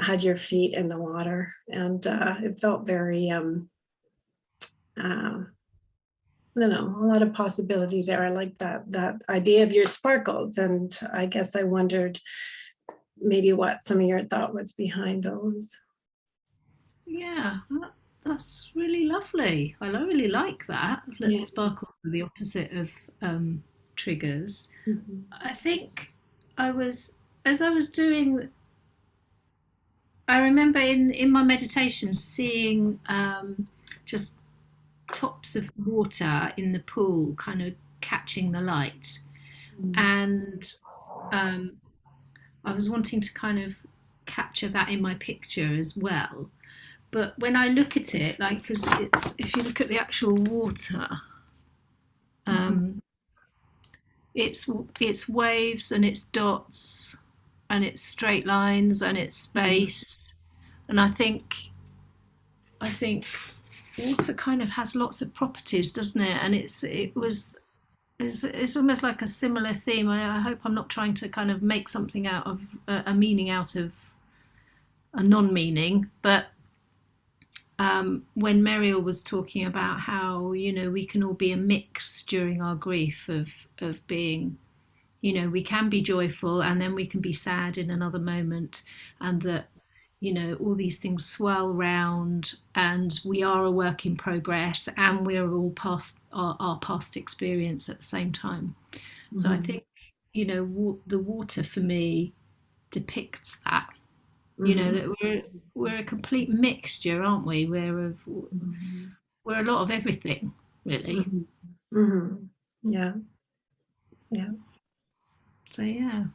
had your feet in the water, and it felt very I don't know, a lot of possibility there. I like that idea of your sparkles, and I guess I wondered maybe what some of your thought was behind those. Yeah, that's really lovely. I really like that. Let's sparkle are the opposite of triggers. I think as I was doing, I remember in my meditation seeing just tops of water in the pool kind of catching the light, and I was wanting to kind of capture that in my picture as well. But when I look at it, like, because if you look at the actual water, it's waves and it's dots and it's straight lines and it's space. And I think water kind of has lots of properties, doesn't it? And it was it's almost like a similar theme. I hope I'm not trying to kind of make something out of a meaning out of a non-meaning, but when Muriel was talking about how, you know, we can all be a mix during our grief of being, you know, we can be joyful and then we can be sad in another moment, and that, you know, all these things swirl round, and we are a work in progress, and we're all past our past experience at the same time. Mm-hmm. So I think, you know, the water for me depicts that. You know, that we're a complete mixture, aren't we? We're a lot of everything, really. Yeah. Yeah. So yeah.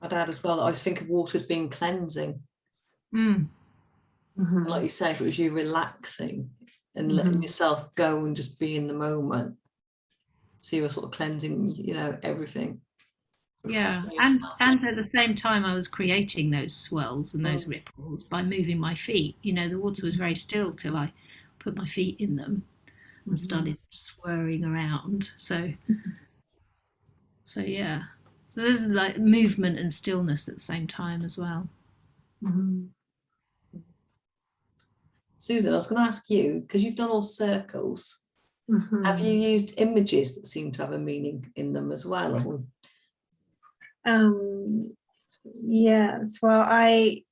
I'd add as well that I always think of water as being cleansing. And like you say, if it was you relaxing and letting yourself go and just be in the moment, so you were sort of cleansing, you know, everything. Yeah, and at the same time I was creating those swirls and those ripples by moving my feet. You know, the water was very still till I put my feet in them and started swirling around. So yeah, so there's like movement and stillness at the same time as well. Susan, I was going to ask you, because you've done all circles, have you used images that seem to have a meaning in them as well? Yes, well, I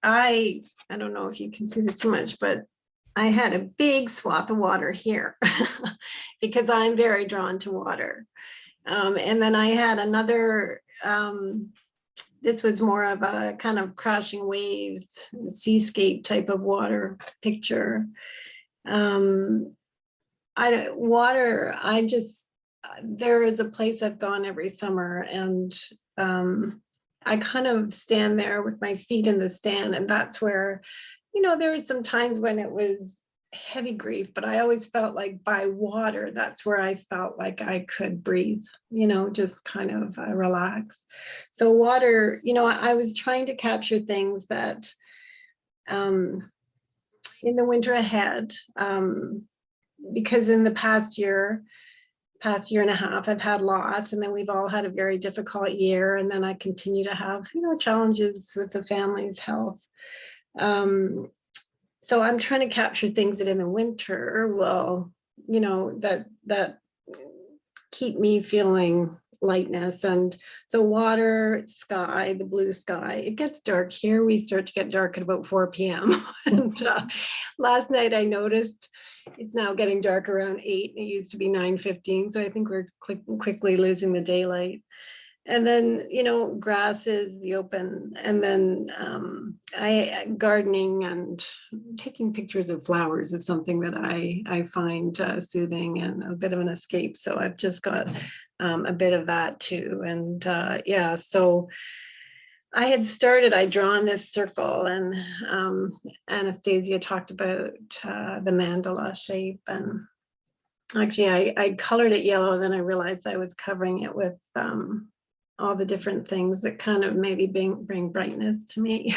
don't know if you can see this too much, but I had a big swath of water here because I'm very drawn to water. And then I had another, this was more of a kind of crashing waves, seascape type of water picture. There is a place I've gone every summer, and I kind of stand there with my feet in the sand, and that's where, you know, there were some times when it was heavy grief, but I always felt like by water, that's where I felt like I could breathe, you know, just kind of relax. So water, you know, I was trying to capture things that in the winter ahead, because in the past year and a half, I've had loss, and then we've all had a very difficult year. And then I continue to have, you know, challenges with the family's health. So I'm trying to capture things that in the winter will, you know, that keep me feeling lightness. And so water, sky, the blue sky, it gets dark here. We start to get dark at about 4 p.m. And last night I noticed it's now getting dark around 8. It used to be 9:15. So I think we're quickly losing the daylight. And then, you know, grass is the open, and then gardening and taking pictures of flowers is something that I find soothing and a bit of an escape. So I've just got a bit of that too. And yeah, so I'd drawn this circle, and Anastasia talked about the mandala shape. And actually I colored it yellow, then I realized I was covering it with all the different things that kind of maybe bring brightness to me.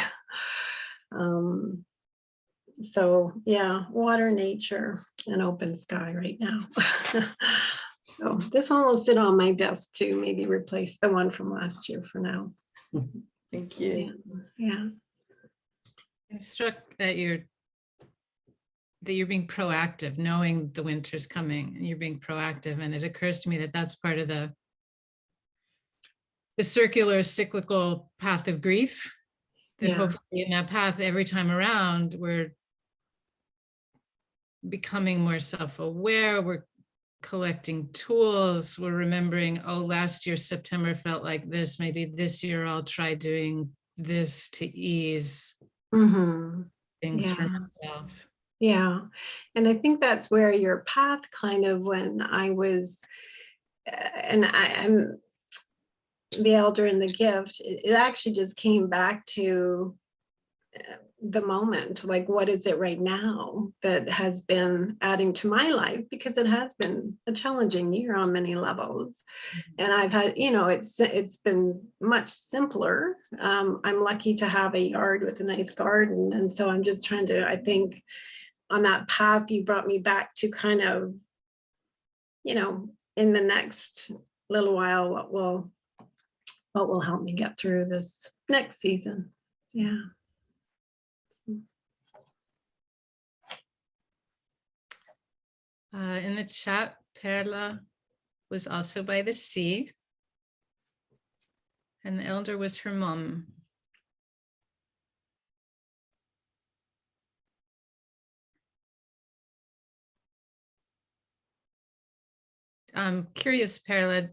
So yeah, water, nature, and open sky right now. So this one will sit on my desk to maybe replace the one from last year for now. Thank you. Yeah. I'm struck that you're being proactive, knowing the winter's coming, and you're being proactive. And it occurs to me that that's part of the circular cyclical path of grief, that hopefully in that path, every time around, we're becoming more self-aware, we're collecting tools, we're remembering, oh, last year September felt like this, maybe this year I'll try doing this to ease things for myself. Yeah, and I think that's where your path kind of, when I was, and I'm the elder in the gift, it actually just came back to the moment, like what is it right now that has been adding to my life, because it has been a challenging year on many levels. And I've had, you know, it's been much simpler. I'm lucky to have a yard with a nice garden, and so I'm just trying to, I think on that path you brought me back to kind of you know, in the next little while, what will help me get through this next season. Yeah. In the chat, Perla was also by the sea, and the elder was her mom. I'm curious, Perla,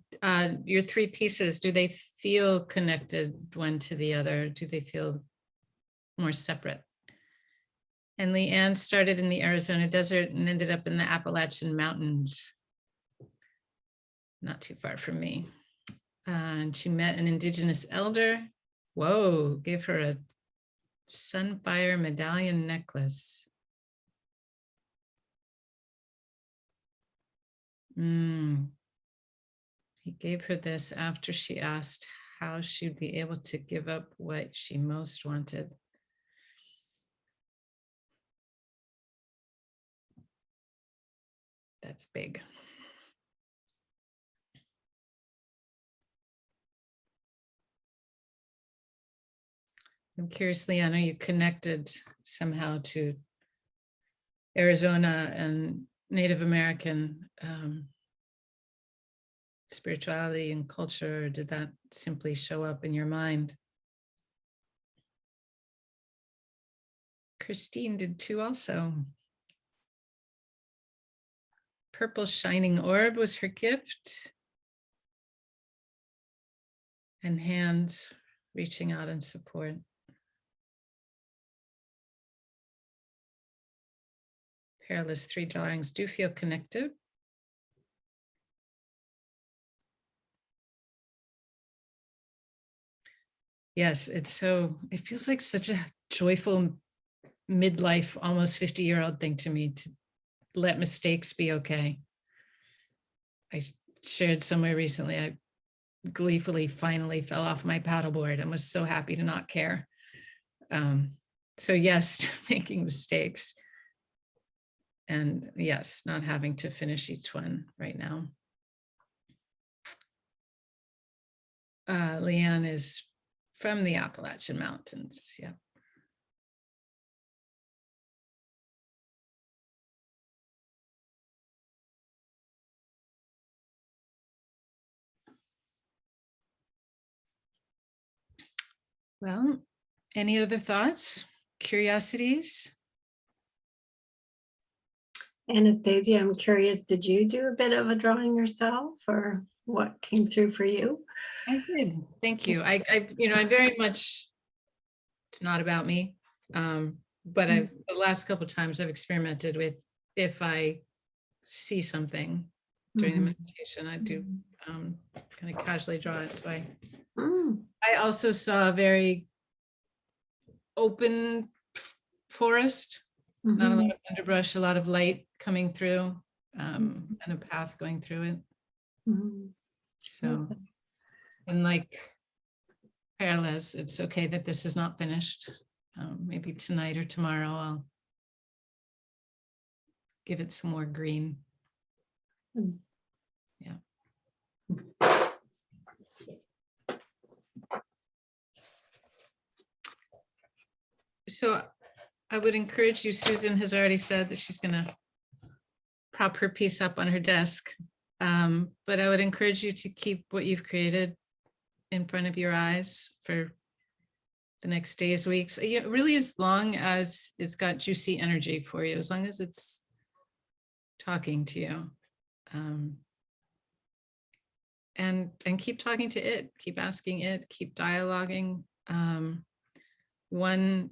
your three pieces, do they feel connected one to the other? Do they feel more separate? And Leanne started in the Arizona desert and ended up in the Appalachian Mountains, not too far from me. And she met an indigenous elder. Whoa, gave her a sunfire medallion necklace. He gave her this after she asked how she'd be able to give up what she most wanted. That's big. I'm curious, Leanne, are you connected somehow to Arizona and Native American spirituality and culture, or did that simply show up in your mind? Christine did too also. Purple shining orb was her gift. And hands reaching out in support. Perilous three drawings do feel connected. Yes, it feels like such a joyful midlife, almost 50-year-old thing to me to let mistakes be okay. I shared somewhere recently, I gleefully finally fell off my paddleboard and was so happy to not care. So yes, making mistakes. And yes, not having to finish each one right now. Leanne is from the Appalachian Mountains, yeah. Well, any other thoughts, curiosities? Anastasia, I'm curious, did you do a bit of a drawing yourself, or what came through for you? I did, thank you. I very much, it's not about me, but the last couple of times I've experimented with, if I see something during the meditation, I do kind of casually draw it. So I also saw a very open forest, not a lot of underbrush, a lot of light coming through, and a path going through it. So, and like Perla's, it's okay that this is not finished. Maybe tonight or tomorrow I'll give it some more green. Yeah. So I would encourage you, Susan has already said that she's going to prop her piece up on her desk. But I would encourage you to keep what you've created in front of your eyes for the next days, weeks, really as long as it's got juicy energy for you, as long as it's talking to you. And keep talking to it, keep asking it, keep dialoguing. One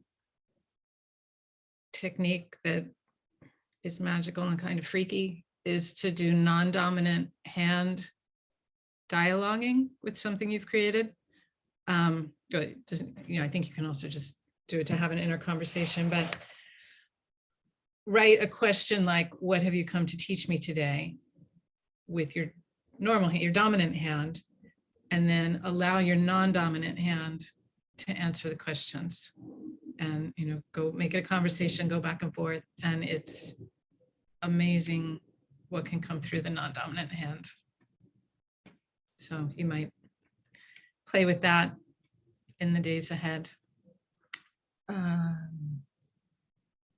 technique that is magical and kind of freaky is to do non-dominant hand dialoguing with something you've created. I think you can also just do it to have an inner conversation, but write a question like, what have you come to teach me today, with your your dominant hand, and then allow your non-dominant hand to answer the questions, and go make it a conversation, go back and forth. And it's amazing what can come through the non-dominant hand. So you might play with that in the days ahead.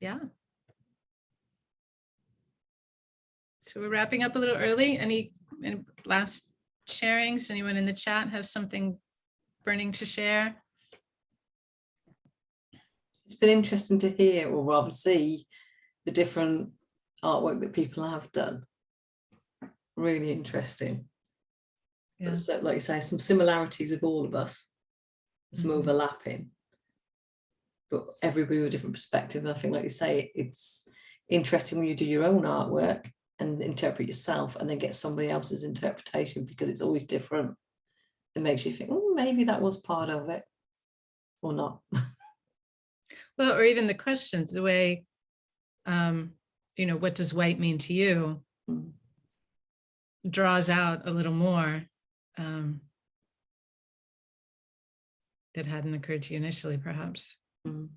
Yeah. So we're wrapping up a little early. Any last sharings? Anyone in the chat have something burning to share? It's been interesting to hear, or rather see, the different artwork that people have done. Really interesting. Yeah. So, like you say, some similarities of all of us. Some overlapping, but everybody with a different perspective. And I think, like you say, it's interesting when you do your own artwork and interpret yourself and then get somebody else's interpretation, because it's always different. It makes you think, oh, maybe that was part of it or not. Well, or even the questions, the way, you know, what does white mean to you? Draws out a little more that hadn't occurred to you initially, perhaps. And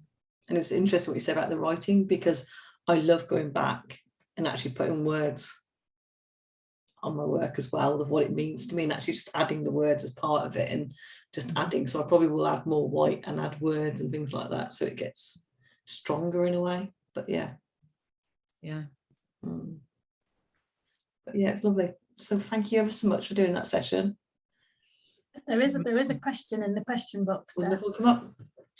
it's interesting what you say about the writing, because I love going back and actually putting words on my work as well, of what it means to me, and actually just adding the words as part of it, and just adding. So I probably will add more white and add words and things like that, so it gets stronger in a way. But yeah. But yeah, it's lovely. So thank you ever so much for doing that session. There is a question in the question box there. Come up.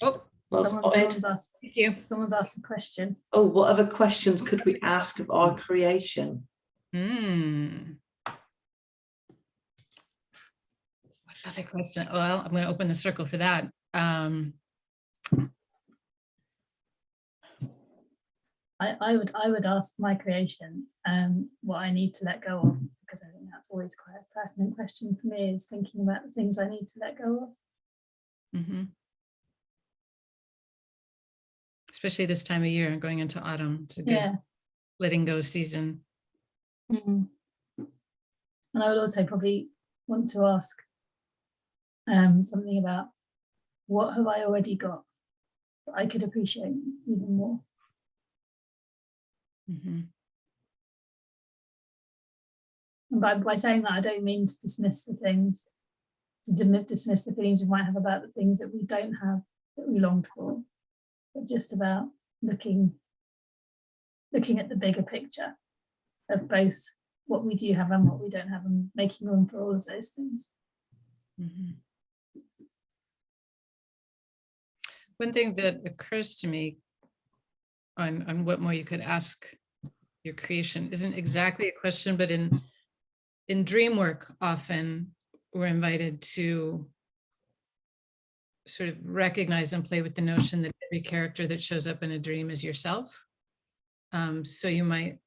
Oh, well someone's asked, thank you. Someone's asked a question. Oh, what other questions could we ask of our creation? What other question? Well, I'm going to open the circle for that. I would ask my creation what I need to let go of, because I think that's always quite a pertinent question for me, is thinking about the things I need to let go of. Especially this time of year, going into autumn. It's a good letting go season. And I would also probably want to ask something about, what have I already got that I could appreciate even more? And by saying that, I don't mean to dismiss the things, dismiss the feelings we might have about the things that we don't have, that we longed for, but just about looking at the bigger picture of both what we do have and what we don't have, and making room for all of those things. One thing that occurs to me on what more you could ask your creation isn't exactly a question, but in dream work, often we're invited to sort of recognize and play with the notion that every character that shows up in a dream is yourself. So you might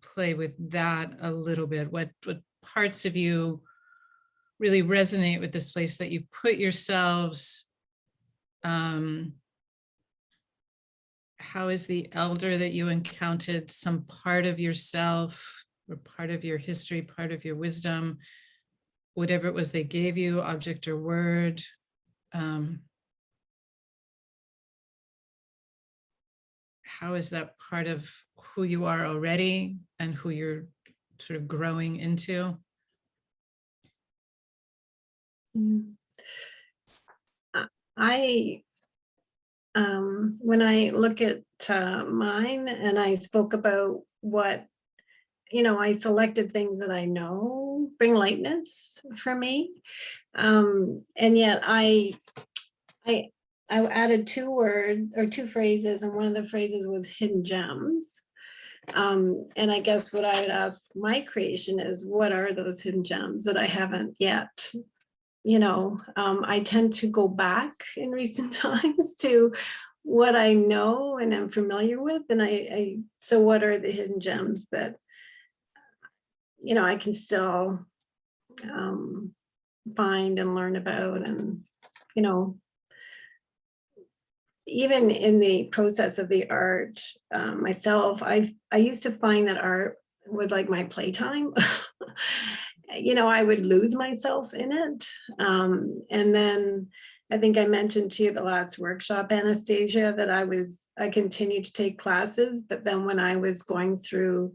play with that a little bit. What parts of you really resonate with this place that you put yourselves? How is the elder that you encountered some part of yourself, or part of your history, part of your wisdom, whatever it was they gave you, object or word? How is that part of who you are already and who you're sort of growing into? When I look at mine, and I spoke about what, I selected things that I know bring lightness for me, and yet I added two phrases, and one of the phrases was hidden gems. And I guess what I would ask my creation is, what are those hidden gems that I haven't yet? I tend to go back in recent times to what I know and am familiar with. And so what are the hidden gems that, I can still find and learn about? And, even in the process of the art myself, I used to find that art was like my playtime. I would lose myself in it. And then I think I mentioned to you the last workshop, Anastasia, that I continued to take classes, but then when I was going through,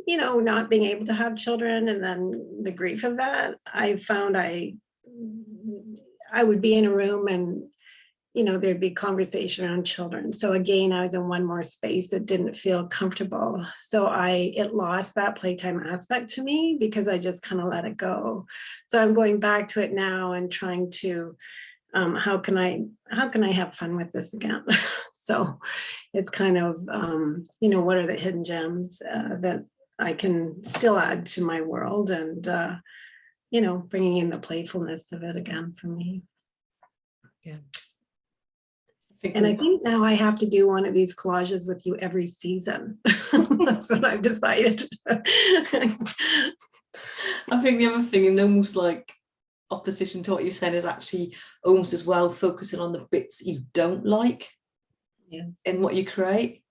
you know, not being able to have children and then the grief of that, I found I would be in a room and, you know, there'd be conversation around children. So again, I was in one more space that didn't feel comfortable. So it lost that playtime aspect to me because I just kind of let it go. So I'm going back to it now and trying to, how can I have fun with this again? So it's kind of, you know, what are the hidden gems that I can still add to my world, and, you know, bringing in the playfulness of it again for me. Yeah. And I think now I have to do one of these collages with you every season. That's what I've decided. I think the other thing, and almost like opposition to what you said, is actually almost as well focusing on the bits you don't like in what you create,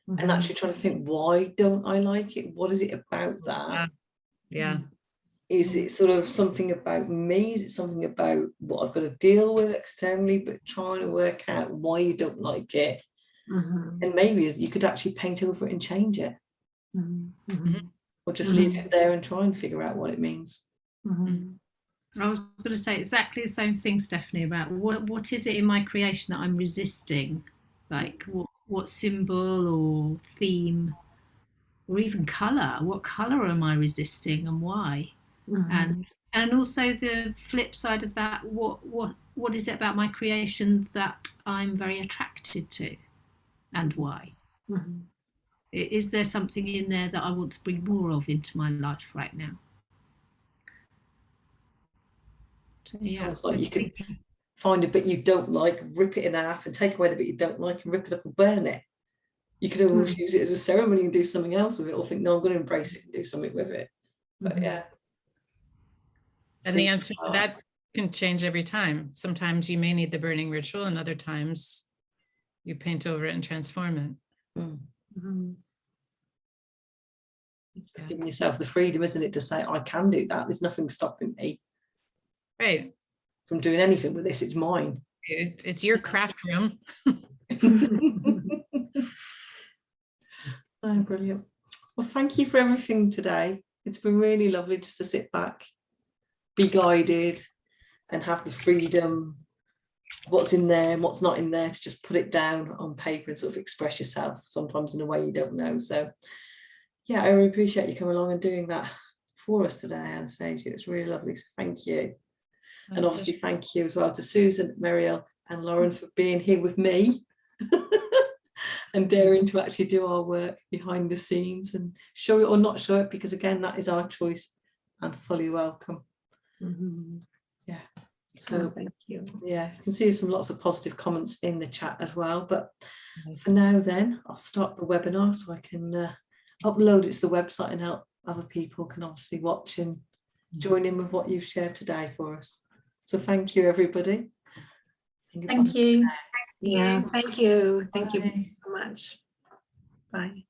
and actually trying to think, why don't I like it? What is it about that? Yeah. Is it sort of something about me? Is it something about what I've got to deal with externally? But trying to work out why you don't like it. And maybe you could actually paint over it and change it. Or just leave it there and try and figure out what it means. I was going to say exactly the same thing, Stephanie, about what is it in my creation that I'm resisting? Like what symbol or theme or even colour? What colour am I resisting and why? And also the flip side of that, what is it about my creation that I'm very attracted to, and why? Is there something in there that I want to bring more of into my life right now? So, yeah, It's like you could find a bit you don't like, rip it in half and take away the bit you don't like and rip it up and burn it. You could always use it as a ceremony and do something else with it, or think, no, I'm going to embrace it and do something with it. But yeah. And the answer to that can change every time. Sometimes you may need the burning ritual, and other times you paint over it and transform it. It's giving yourself the freedom, isn't it, to say, I can do that. There's nothing stopping me. Right. From doing anything with this. It's mine. It's your craft room. Oh, brilliant. Well, thank you for everything today. It's been really lovely just to sit back, be guided, and have the freedom, what's in there and what's not in there, to just put it down on paper and sort of express yourself, sometimes in a way you don't know. So yeah, I really appreciate you coming along and doing that for us today, Anastasia. It's really lovely. So thank you. And obviously thank you as well to Susan, Muriel and Lauren for being here with me and daring to actually do our work behind the scenes and show it or not show it, because again, that is our choice and fully welcome. Yeah. So thank you. Yeah, you can see some lots of positive comments in the chat as well. But for now then, I'll start the webinar so I can upload it to the website and help other people can obviously watch and join in with what you've shared today for us. So thank you, everybody. Thank you. Yeah, thank you. Thank you so much. Bye.